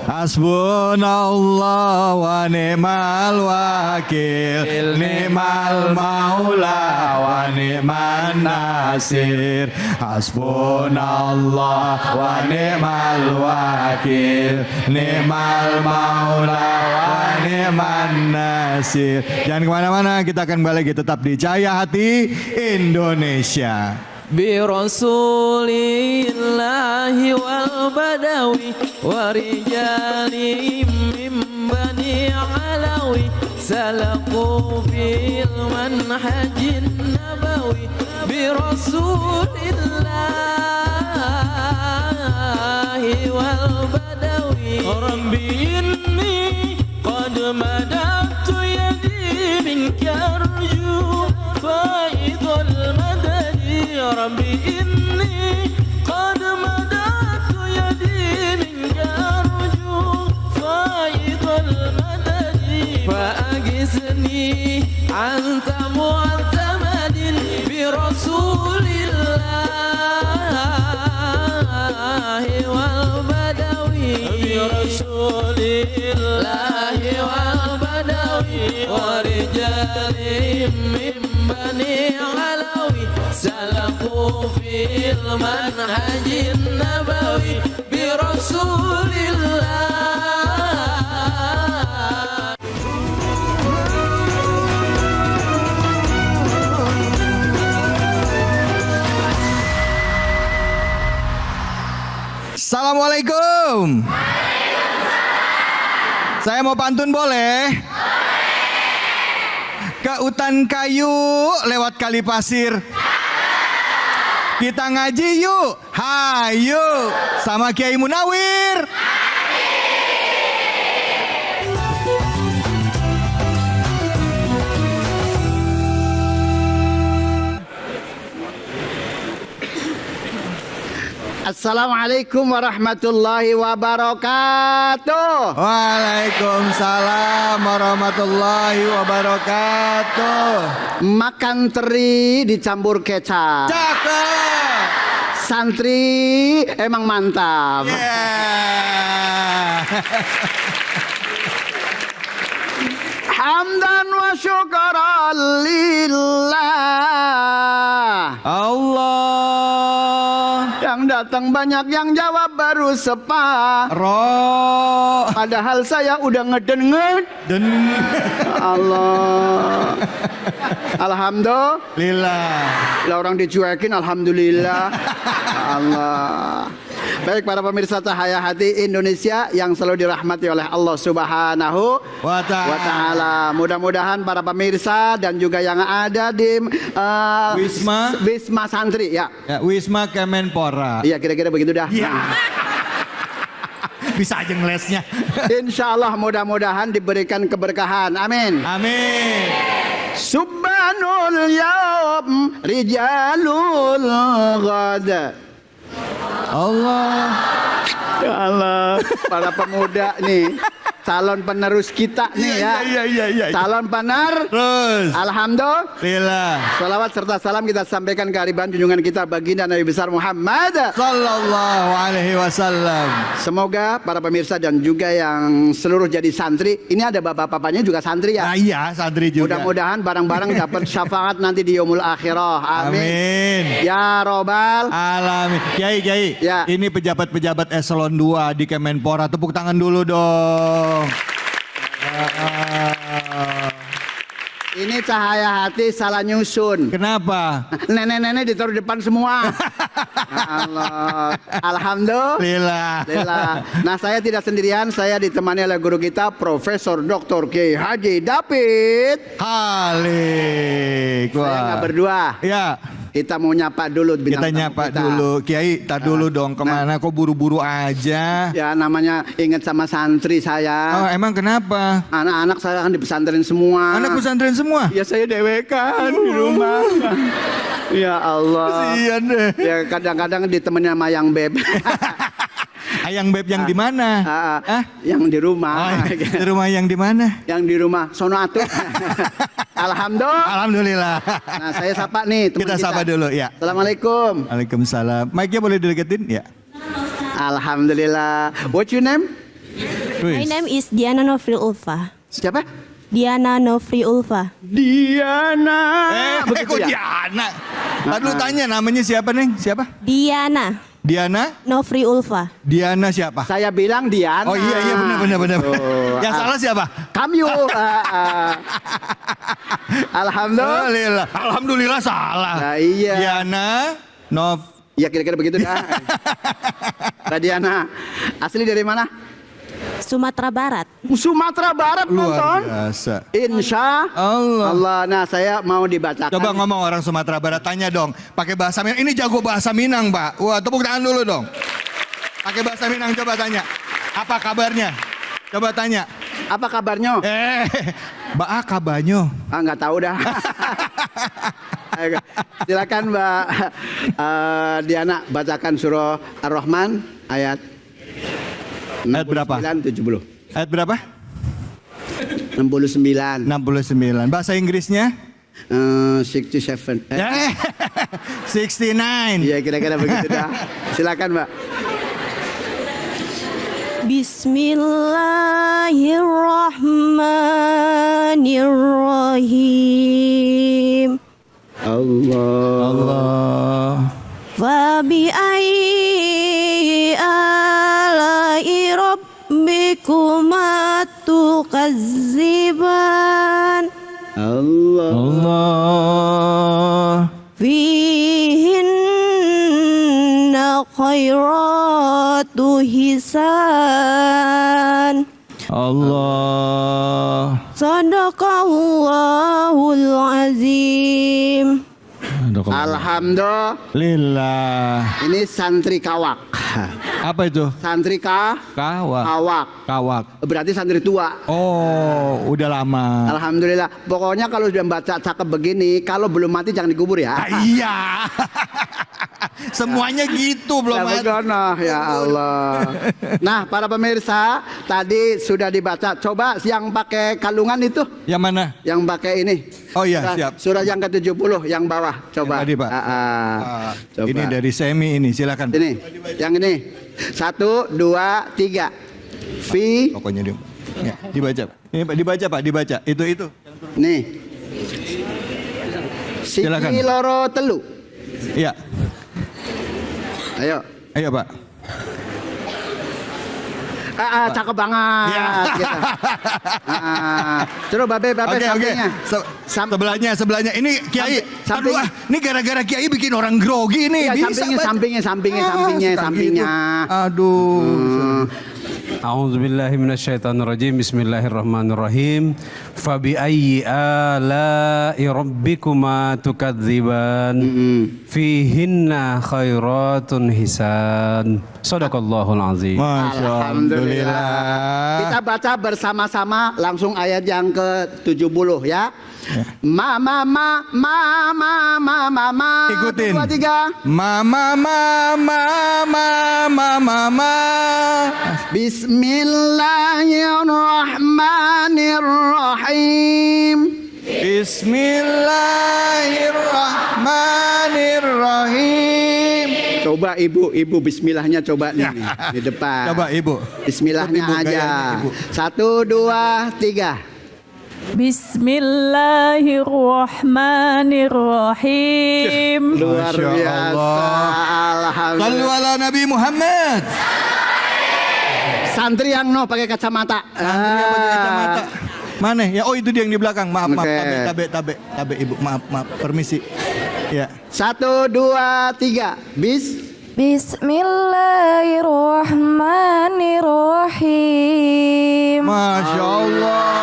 Speaker 3: Hasbunallah wa ni'mal wakil, ni'mal maula wa ni'man nasir. Hasbunallah wa ni'mal wakil, ni'mal maula wa ni'man nasir. Jangan kemana-mana, kita akan balik tetap di Cahaya Hati Indonesia.
Speaker 1: برسول الله والبدوي ورجال من بني علوي سلكوا في المنهج النبوي برسول الله والبدوي ربي إني قد مددت يدي منك أرجو فائض المدد ربي إني قد مددت يدي منك أرجو فائض المدد فأجزني أنت معتمد برسول الله والبدوي برسول الله والبدوي ورجال من بني علوي سلكوا في المنهج النبوي برسول الله.
Speaker 3: Assalamualaikum. Saya mau pantun boleh? Ke hutan kayu lewat kali pasir. Kita ngaji yuk, hayu sama Kiai Munawir.
Speaker 13: Assalamualaikum warahmatullahi wabarakatuh.
Speaker 3: Waalaikumsalam warahmatullahi wabarakatuh.
Speaker 13: Makan teri dicampur kecap.
Speaker 3: Cakep.
Speaker 13: Santri emang mantap. Hamdan wa syukran lillah.
Speaker 3: Allah.
Speaker 13: Yang datang banyak, yang jawab baru
Speaker 3: Roh.
Speaker 13: Padahal saya udah ngeden. Allah.
Speaker 3: Alhamdulillah.
Speaker 13: Lah orang dicuekin alhamdulillah. Allah. Baik para pemirsa Cahaya Hati Indonesia yang selalu dirahmati oleh Allah Subhanahu wa Ta'ala. Mudah-mudahan para pemirsa dan juga yang ada di Wisma Santri ya.
Speaker 3: Wisma Kemenpora.
Speaker 13: Iya kira-kira begitu dah.
Speaker 3: Ya. Bisa aja ngelesnya.
Speaker 13: Insya Allah mudah-mudahan diberikan keberkahan. Amin.
Speaker 3: Amin.
Speaker 13: Subhanul yaum rijalul ghada.
Speaker 3: Allah.
Speaker 13: Ya Allah, para pemuda nih, calon penerus kita nih ya.
Speaker 3: Iya.
Speaker 13: Calon penerus. Alhamdulillah. Salawat serta salam kita sampaikan ke hariban junjungan kita baginda Nabi besar Muhammad
Speaker 3: sallallahu alaihi wasallam.
Speaker 13: Semoga para pemirsa dan juga yang seluruh jadi santri, ini ada bapak-bapaknya juga santri ya.
Speaker 3: Iya, santri juga.
Speaker 13: Mudah-mudahan bareng-bareng dapat syafaat nanti di yaumul akhirah. Amin. Ya robbal
Speaker 3: alamin. Kiai.
Speaker 13: Ya.
Speaker 3: Ini pejabat-pejabat eselon 2 di Kemenpora, tepuk tangan dulu dong.
Speaker 13: Ini Cahaya Hati salah nyusun.
Speaker 3: Kenapa?
Speaker 13: Nenek-nenek ditaruh depan semua. Allah. Alhamdulillah. Nah saya tidak sendirian, saya ditemani oleh guru kita Profesor Dr. Kiai Haji David Halik. Saya nggak berdua.
Speaker 3: Ya.
Speaker 13: Kita mau nyapa dulu bintang
Speaker 3: kita nyapa dulu. Kiai, tar dulu dong. Kemana kok buru-buru aja?
Speaker 13: Ya namanya ingat sama santri saya.
Speaker 3: Oh emang kenapa?
Speaker 13: Anak-anak saya kan di pesantren semua.
Speaker 3: Anak pesantren semua?
Speaker 13: Ya saya dewekan di rumah. Ya Allah.
Speaker 3: Kasian deh.
Speaker 13: Ya kadang-kadang ditemenin sama yang beb.
Speaker 3: Ayang beb yang di mana?
Speaker 13: Yang di rumah.
Speaker 3: Di rumah yang di mana?
Speaker 13: Yang di rumah sono atuh.
Speaker 3: Alhamdulillah.
Speaker 13: Nah, saya sapa nih teman
Speaker 3: kita. Kita sapa dulu ya.
Speaker 13: Assalamualaikum.
Speaker 3: Waalaikumsalam. Mic-nya boleh dideketin ya?
Speaker 13: Alhamdulillah. What's your name?
Speaker 14: My name is Diana Nofri Ulfa.
Speaker 13: Siapa?
Speaker 14: Diana Nofri Ulfa.
Speaker 13: Diana.
Speaker 3: Kok ya? Diana? Lalu tanya namanya siapa Neng? Siapa?
Speaker 14: Diana Nofri Ulfa.
Speaker 3: Diana siapa?
Speaker 13: Saya bilang Diana.
Speaker 3: Oh iya benar.
Speaker 13: Oh,
Speaker 3: yang salah siapa?
Speaker 13: Kamu.
Speaker 3: Alhamdulillah salah.
Speaker 13: Nah, iya.
Speaker 3: Diana
Speaker 13: Ya kira-kira begitu dah. Diana. Asli dari mana?
Speaker 14: Sumatera Barat.
Speaker 13: Sumatera Barat
Speaker 3: luar
Speaker 13: nonton.
Speaker 3: Biasa.
Speaker 13: Insya Allah. Nah saya mau dibacakan.
Speaker 3: Coba ngomong orang Sumatera Barat, tanya dong. Pakai bahasa Minang. Ini jago bahasa Minang, Pak. Wah, tepuk tangan dulu dong. Pakai bahasa Minang, coba tanya. Apa kabarnya? Coba tanya.
Speaker 13: Apa kabarnya?
Speaker 3: Mbak kabarnya?
Speaker 13: Nggak tahu dah. Silakan Mbak Diana bacakan surah Ar-Rahman ayat
Speaker 3: berapa?
Speaker 13: 70.
Speaker 3: Ayat berapa?
Speaker 13: 69.
Speaker 3: Bahasa Inggrisnya?
Speaker 13: 67.
Speaker 3: 69.
Speaker 13: Iya kira-kira begitu dah. Silakan Mbak.
Speaker 14: Bismillahirrahmanirrahim.
Speaker 13: Allah.
Speaker 14: Wa bi ayyi ala'i rabbikuma tukazziban.
Speaker 13: Allah.
Speaker 14: Fihinna khairatu hisan.
Speaker 3: Allah.
Speaker 14: Sadaqallahul azim.
Speaker 3: Alhamdulillah.
Speaker 13: Ini santri kawak.
Speaker 3: Apa itu?
Speaker 13: Santri kawak. Berarti santri tua.
Speaker 3: Oh, udah lama.
Speaker 13: Alhamdulillah. Pokoknya kalau sudah baca cakep begini, kalau belum mati jangan dikubur ya.
Speaker 3: Iya. Semuanya gitu belum ada.
Speaker 13: Begono, ya Allah. Nah, para pemirsa, tadi sudah dibaca. Coba yang pakai kalungan itu.
Speaker 3: Yang mana?
Speaker 13: Yang pakai ini.
Speaker 3: Oh iya,
Speaker 13: Surat,
Speaker 3: siap.
Speaker 13: Surat yang ke-70 yang bawah. Coba.
Speaker 3: Yang tadi, Pak.
Speaker 13: Coba.
Speaker 3: Ini dari Semi ini, silakan.
Speaker 13: Ini, yang ini. 1, 2, 3. Fi.
Speaker 3: Pokoknya dia. Ya, dibaca. Ini Pak, dibaca Pak, dibaca. Itu.
Speaker 13: Nih.
Speaker 3: Silakan.
Speaker 13: Siki loro telu.
Speaker 3: Iya.
Speaker 13: Ayo
Speaker 3: Pak.
Speaker 13: Cakep banget.
Speaker 3: Ya.
Speaker 13: Gitu. Terus babe sampingnya.
Speaker 3: Sebelahnya. Ini Kiai.
Speaker 13: Samping.
Speaker 3: Aduh, ini gara-gara Kiai bikin orang grogi nih.
Speaker 13: Iya,
Speaker 3: Bisa,
Speaker 13: sampingnya.
Speaker 3: Aduh.
Speaker 6: A'udzubillahi minasyaitonirrajim. Bismillahirrahmanirrahim. Fabi ayyi ala'i rabbikuma tukadziban. Fihinna khairatun hisan. Shadaqallahul azim.
Speaker 13: Alhamdulillah. Kita baca bersama-sama langsung ayat yang ke-70 ya. Mama.
Speaker 3: Ikutin.
Speaker 13: 1, 2, 3.
Speaker 3: Mama.
Speaker 13: Bismillahirrahmanirrahim.
Speaker 3: Bismillahirrahmanirrahim.
Speaker 13: Coba ibu bismillahnya coba nih di depan.
Speaker 3: Coba ibu.
Speaker 13: Bismillahnya
Speaker 3: Ibu,
Speaker 13: aja.
Speaker 3: Ibu.
Speaker 13: 1, 2, 3.
Speaker 14: Bismillahirrahmanirrahim.
Speaker 13: Luar biasa. Alhamdulillah.
Speaker 3: Sallu ala Nabi Muhammad.
Speaker 13: Santri yang pakai kacamata.
Speaker 3: Mana? Ya, oh itu dia yang di belakang. Maaf.
Speaker 13: Oke.
Speaker 3: Tabe ibu. Maaf. Permisi. Ya.
Speaker 13: 1, 2, 3.
Speaker 14: Bismillahirrahmanirrahim.
Speaker 3: Masya Allah.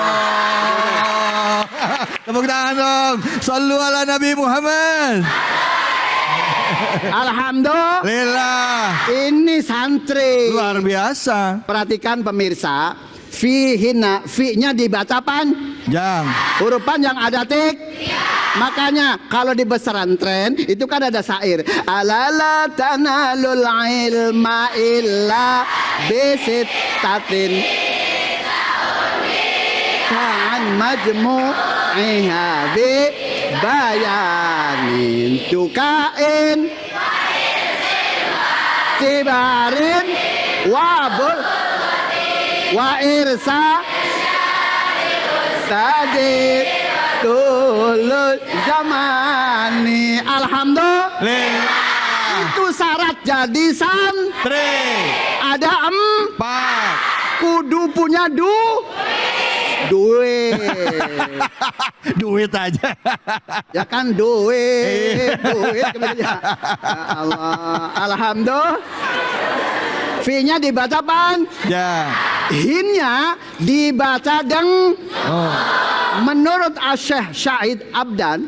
Speaker 3: Tepuk tangan dong. Sallu ala Nabi Muhammad.
Speaker 13: Alhamdulillah. Ini santri.
Speaker 3: Luar biasa.
Speaker 13: Perhatikan pemirsa. Fihina, fi-nya dibaca
Speaker 3: panjang.
Speaker 13: Huruf panjang ada tik. Makanya kalau di pesantren itu kan ada syair. Alala tanalul ilma illa bisittatin. Ta'an majmu'iha bi bayanin tukain tibarin wabul wa irsa tadi tulus zamani. Alhamdulillah. Itu syarat jadi santri. Ada 4. Kudu punya duit.
Speaker 3: Duit aja.
Speaker 13: Ya kan duit. Ya Allah. Alhamdulillah. Fi-nya dibaca
Speaker 3: ya.
Speaker 13: Hin-nya dibaca deng. Menurut Syekh Syahid Abdan,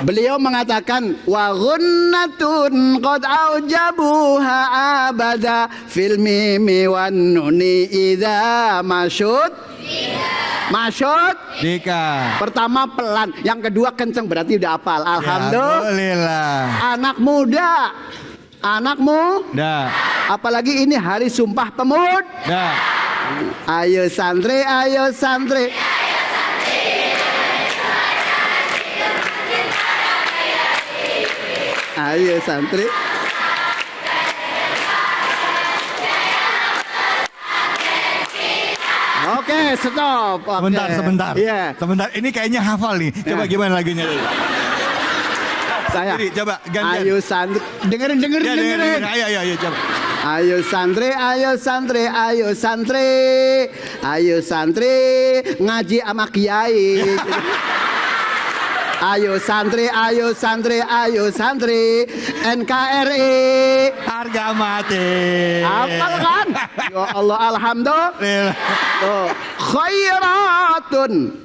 Speaker 13: beliau mengatakan wa ghunnatun qad aujabuha abada fil mimi wan nuni idza masyud.
Speaker 3: Dika.
Speaker 13: Pertama pelan, yang kedua kenceng berarti udah hafal. Alhamdulillah. Anak muda. Apalagi ini hari Sumpah Pemuda. Ayo santri. Ayo santri. Oke, stop.
Speaker 3: Sebentar.
Speaker 13: Iya.
Speaker 3: Sebentar. Ini kayaknya hafal nih. Coba gimana lagunya dulu?
Speaker 13: Saya.
Speaker 3: Coba gantian.
Speaker 13: Ayo santri. Dengerin.
Speaker 3: Ayo coba.
Speaker 13: Ayo santri ngaji sama kiai. Ayo santri NKRI
Speaker 3: harga mati.
Speaker 13: Hafal kan? Ya Allah, alhamdulillah. Tuh.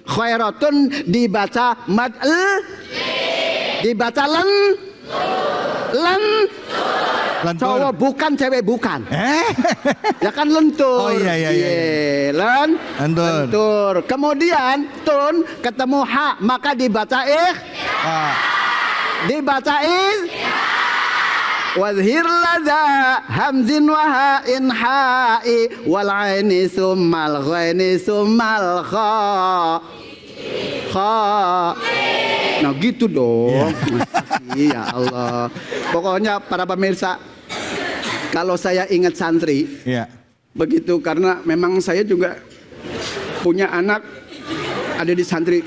Speaker 13: Khairatun dibaca mad'l, dibaca len.
Speaker 3: Lentur.
Speaker 13: Cowok bukan, cewek bukan. Ya kan lentur.
Speaker 3: Oh iya.
Speaker 13: Lentur. Kemudian tun ketemu ha, maka dibaca dibaca Wadhir lada hamzin wa ha'in ha'i wal aini summal ghaini summal kha. Nah gitu dong. Ya Allah. Pokoknya para pemirsa, kalau saya ingat santri, begitu, karena memang saya juga punya anak ada di santri.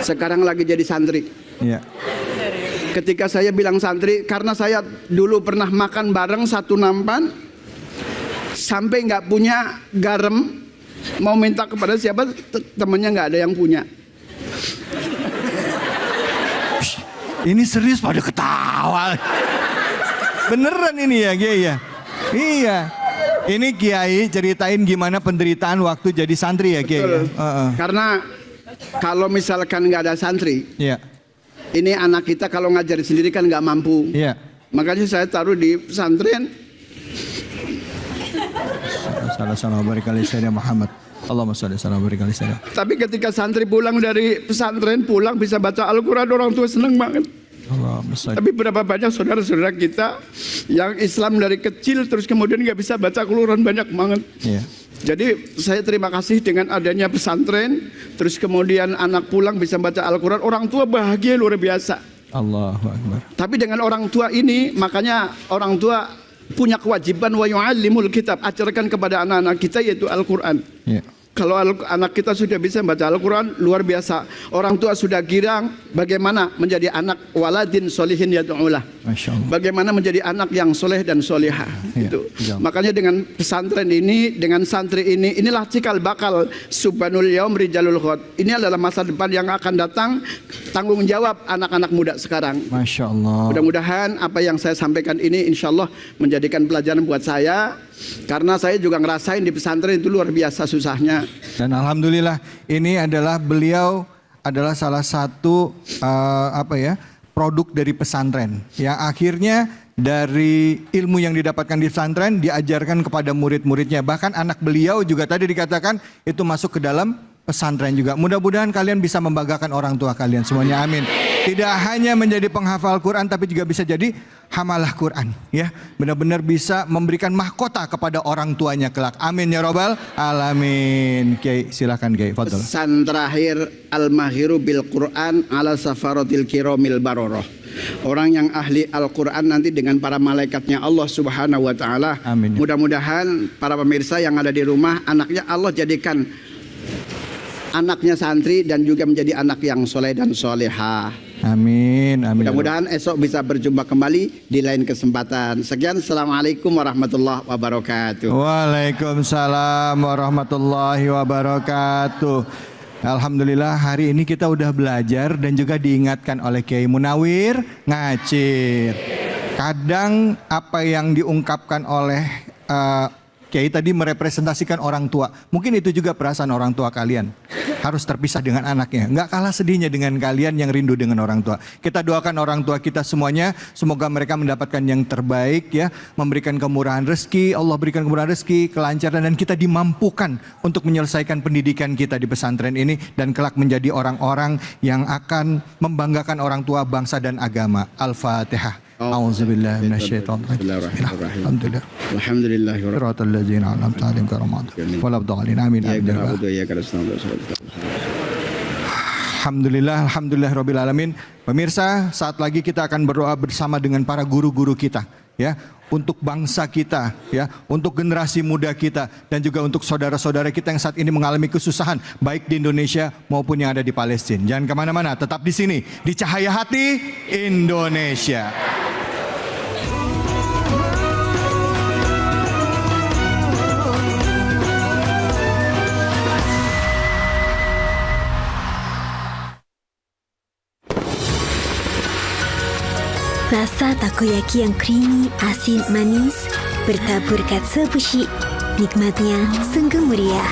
Speaker 13: Sekarang lagi jadi santri. Ketika saya bilang santri, karena saya dulu pernah makan bareng satu nampan, sampai nggak punya garam, mau minta kepada siapa, temennya nggak ada yang punya.
Speaker 3: Ini serius pada ketawa. Beneran ini ya Kiai ya? Iya. Ini Kiai ceritain gimana penderitaan waktu jadi santri ya Kiai.
Speaker 13: Karena kalau misalkan nggak ada santri, ini anak kita kalau ngajar sendiri kan nggak mampu. Makanya saya taruh di pesantren.
Speaker 3: Salam barikali Sayyidina Muhammad. Allahumma sholli salam barikali Sayyidina.
Speaker 13: Tapi ketika santri pulang dari pesantren, pulang bisa baca Al-Quran, orang tua seneng banget. Tapi berapa banyak saudara-saudara kita yang Islam dari kecil terus kemudian nggak bisa baca Al-Quran, banyak banget. Jadi saya terima kasih dengan adanya pesantren, terus kemudian anak pulang bisa baca Al-Quran, orang tua bahagia luar biasa.
Speaker 3: Allahu Akbar.
Speaker 13: Tapi dengan orang tua ini, makanya orang tua punya kewajiban wa yu'allimul kitab, ajarkan kepada anak-anak kita yaitu Al-Quran. Kalau anak kita sudah bisa baca Al-Quran, luar biasa. Orang tua sudah girang bagaimana menjadi anak waladin solihin yad'ulah. Bagaimana menjadi anak yang soleh dan solehah. Makanya dengan pesantren ini, dengan santri ini, inilah cikal bakal subhanul yaum rijalul khot. Ini adalah masa depan yang akan datang, tanggung jawab anak-anak muda sekarang.
Speaker 3: Masya Allah.
Speaker 13: Mudah-mudahan apa yang saya sampaikan ini insya Allah menjadikan pelajaran buat saya. Karena saya juga ngerasain di pesantren itu luar biasa susahnya.
Speaker 3: Dan alhamdulillah ini adalah beliau adalah salah satu produk dari pesantren. Yang akhirnya dari ilmu yang didapatkan di pesantren diajarkan kepada murid-muridnya. Bahkan anak beliau juga tadi dikatakan itu masuk ke dalam pesantren juga. Mudah-mudahan kalian bisa membanggakan orang tua kalian semuanya, amin. Tidak hanya menjadi penghafal Quran tapi juga bisa jadi hamalah Quran, ya. Benar-benar bisa memberikan mahkota kepada orang tuanya kelak. Amin ya robbal alamin. Kiai silakan Kiai, fadhol.
Speaker 13: Pesan terakhir, al-mahiru bil Quran ala safaratil kiromil baroroh. Orang yang ahli Al-Quran nanti dengan para malaikatnya Allah Subhanahu wa Ta'ala. Mudah-mudahan para pemirsa yang ada di rumah, anaknya Allah jadikan anaknya santri dan juga menjadi anak yang soleh dan solehah.
Speaker 3: Amin.
Speaker 13: Mudah-mudahan esok bisa berjumpa kembali di lain kesempatan. Sekian, assalamualaikum warahmatullahi wabarakatuh.
Speaker 3: Waalaikumsalam warahmatullahi wabarakatuh. Alhamdulillah hari ini kita udah belajar dan juga diingatkan oleh Kiai Munawir Ngacir. Kadang apa yang diungkapkan oleh Kiai tadi merepresentasikan orang tua. Mungkin itu juga perasaan orang tua kalian. Harus terpisah dengan anaknya. Nggak kalah sedihnya dengan kalian yang rindu dengan orang tua. Kita doakan orang tua kita semuanya. Semoga mereka mendapatkan yang terbaik, ya. Memberikan kemurahan rezeki. Allah berikan kemurahan rezeki, kelancaran, dan kita dimampukan untuk menyelesaikan pendidikan kita di pesantren ini. Dan kelak menjadi orang-orang yang akan membanggakan orang tua, bangsa, dan agama. Al-Fatihah. A'udzubillahi minasyaitonir rajim. Alhamdulillah.
Speaker 13: Alhamdulillah.
Speaker 3: Shiratal ladzina an'amta 'alaihim ghairil maghdubi waladdallin. Amin. Alhamdulillah, alhamdulillah rabbil alamin. Pemirsa, saat lagi kita akan berdoa bersama dengan para guru-guru kita, ya, untuk bangsa kita, ya, untuk generasi muda kita, dan juga untuk saudara-saudara kita yang saat ini mengalami kesusahan baik di Indonesia maupun yang ada di Palestina. Jangan kemana-mana, tetap di sini di Cahaya Hati Indonesia.
Speaker 15: Rasa takoyaki yang creamy, asin, manis bertabur katsu obushi. Nikmatnya sungguh meriah.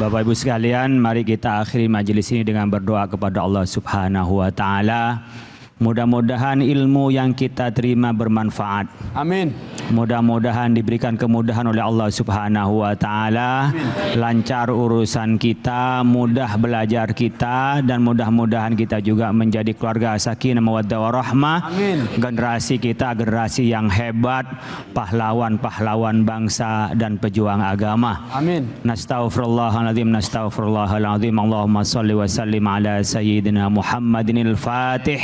Speaker 4: Bapak Ibu sekalian, mari kita akhiri majelis ini dengan berdoa kepada Allah Subhanahu wa taala. Mudah-mudahan ilmu yang kita terima bermanfaat.
Speaker 6: Amin.
Speaker 4: Mudah-mudahan diberikan kemudahan oleh Allah Subhanahu wa taala, lancar urusan kita, mudah belajar kita, dan mudah-mudahan kita juga menjadi keluarga sakinah mawaddah warahmah.
Speaker 6: Amin.
Speaker 4: Generasi kita generasi yang hebat, pahlawan-pahlawan bangsa dan pejuang agama.
Speaker 6: Amin.
Speaker 4: Nastaghfirullahaladzim, nastaghfirullahaladzim. Allahumma salli wa sallim ala sayyidina Muhammadin al-Fatih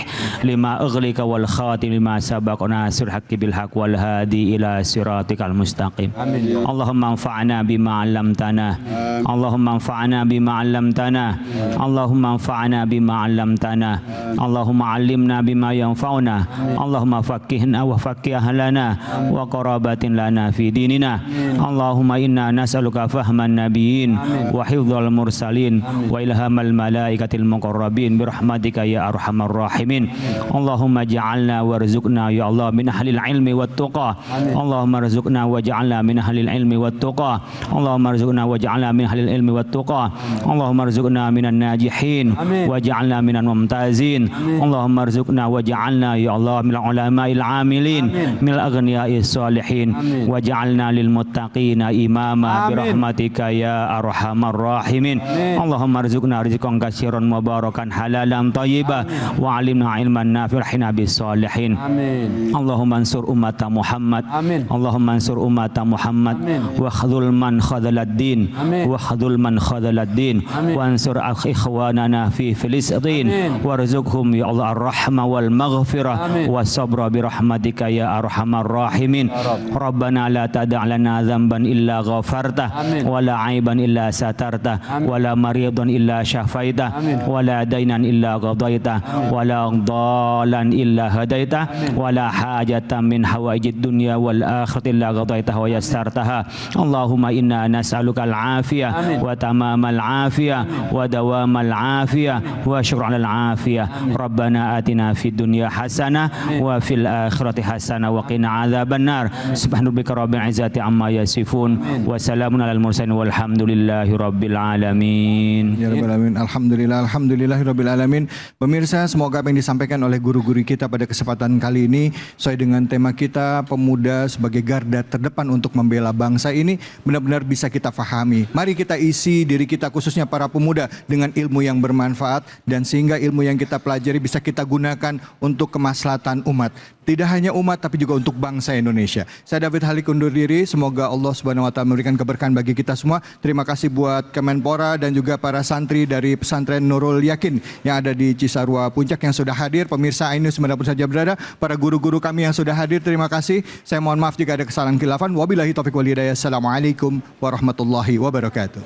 Speaker 4: lima aghlika wal khatim lima sabaq nasir haqqi bil haq wal hadi ila siratikal mustaqim.
Speaker 6: Amin.
Speaker 4: Allahumma anfa'na bima 'allamtana. Allahumma anfa'na bima 'allamtana. Allahumma anfa'na bima 'allamtana. Allahumma 'allimna bima yanfa'una. Allahumma faqqihna wa faqqih ahlana wa qarabatin lana fi dinina. Allahumma inna nas'aluka fahman nabiyyin wa hifdzal mursalin wa ilhamal malaikatil muqarrabin bi rahmatika ya arhamar rahimin. Allahumma ja'alna warzuqna ya Allah min ahlil ilmi wat tuqa. Allahumma rzuqna waj'alna min ahlil ilmi wat tuqa. Allahumma rzuqna waj'alna min ahlil ilmi wat tuqa. Allahumma rzuqna minan najihin waj'alna minan mumtazin. Allahumma rzuqna waj'alna ya Allah minal ulama'il amilin minal aghniya'is salihin waj'alna lil muttaqina imama bi rahmatika ya arhamar rahimin. Allahumma rzuqna rizqan katsiran mubarakan halalan thayyiban wa 'alimna ilman nafi'an bis salihin.
Speaker 6: Amin.
Speaker 4: Allahumma ansur ummata Muhammad.
Speaker 6: Amin.
Speaker 4: Allahumma ansur ummata Muhammad. Wa khadhul man khadhalad din. Wa khadhul man khadhalad din. Wa ansur ikhwanana fi Filistin. Warzuqhum ya Allah ar-rahmah wal maghfirah was sabra bi rahmatika ya arhamar rahimin. Rabbana la tada' lana dhanban illa ghafarta wa la 'aiban illa satarta wa la maridan illa syafaita wa la dainan illa qadaita wa la dhalan illa hadaita wa la hajatan min hawaijid dunya wal akhirati illa qadaitaha wa yassartaha. Allahumma inna nas'aluka al-afiyah wa tamamal afiyah wa dawamal afiyah wa syukran al-afiyah. Rabbana atina fid dunya hasanah wa fil akhirati hasanah wa qina adzaban nar. Subhanarabbika rabbil izzati amma yasifun wa salamun alal mursalin walhamdulillahi rabbil alamin.
Speaker 3: Ya rabbal alamin. Alhamdulillah, alhamdulillahi rabbil alamin. Pemirsa, semoga apa yang disampaikan oleh guru-guru kita pada kesempatan kali ini sesuai dengan tema kita, pemuda sebagai garda terdepan untuk membela bangsa ini, benar-benar bisa kita fahami. Mari kita isi diri kita, khususnya para pemuda, dengan ilmu yang bermanfaat, dan sehingga ilmu yang kita pelajari bisa kita gunakan untuk kemaslahatan umat. Tidak hanya umat tapi juga untuk bangsa Indonesia. Saya David Halik undur diri. Semoga Allah Subhanahu wa taala memberikan keberkahan bagi kita semua. Terima kasih buat Kemenpora dan juga para santri dari Pesantren Nurul Yakin yang ada di Cisarua Puncak yang sudah hadir. Pemirsa Ainus dimanapun saja berada, para guru-guru kami yang sudah hadir, terima kasih. Saya mohon maaf jika ada kesalahan khilafan. Wabillahi taufiq wal hidayah. Assalamualaikum warahmatullahi wabarakatuh.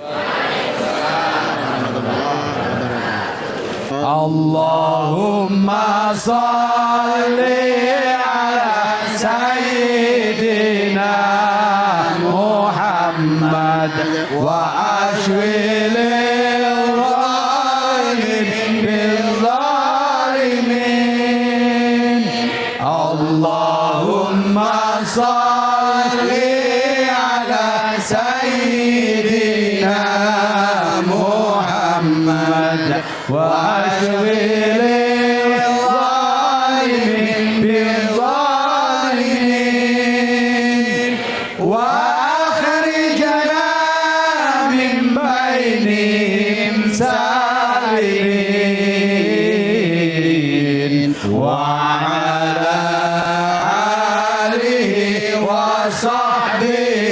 Speaker 6: Allahumma salli ala sayyidina Muhammad wa ashwil bil zalimin. Allahumma salli ala sayyidina Muhammad wa
Speaker 9: وعلى آله وصحبه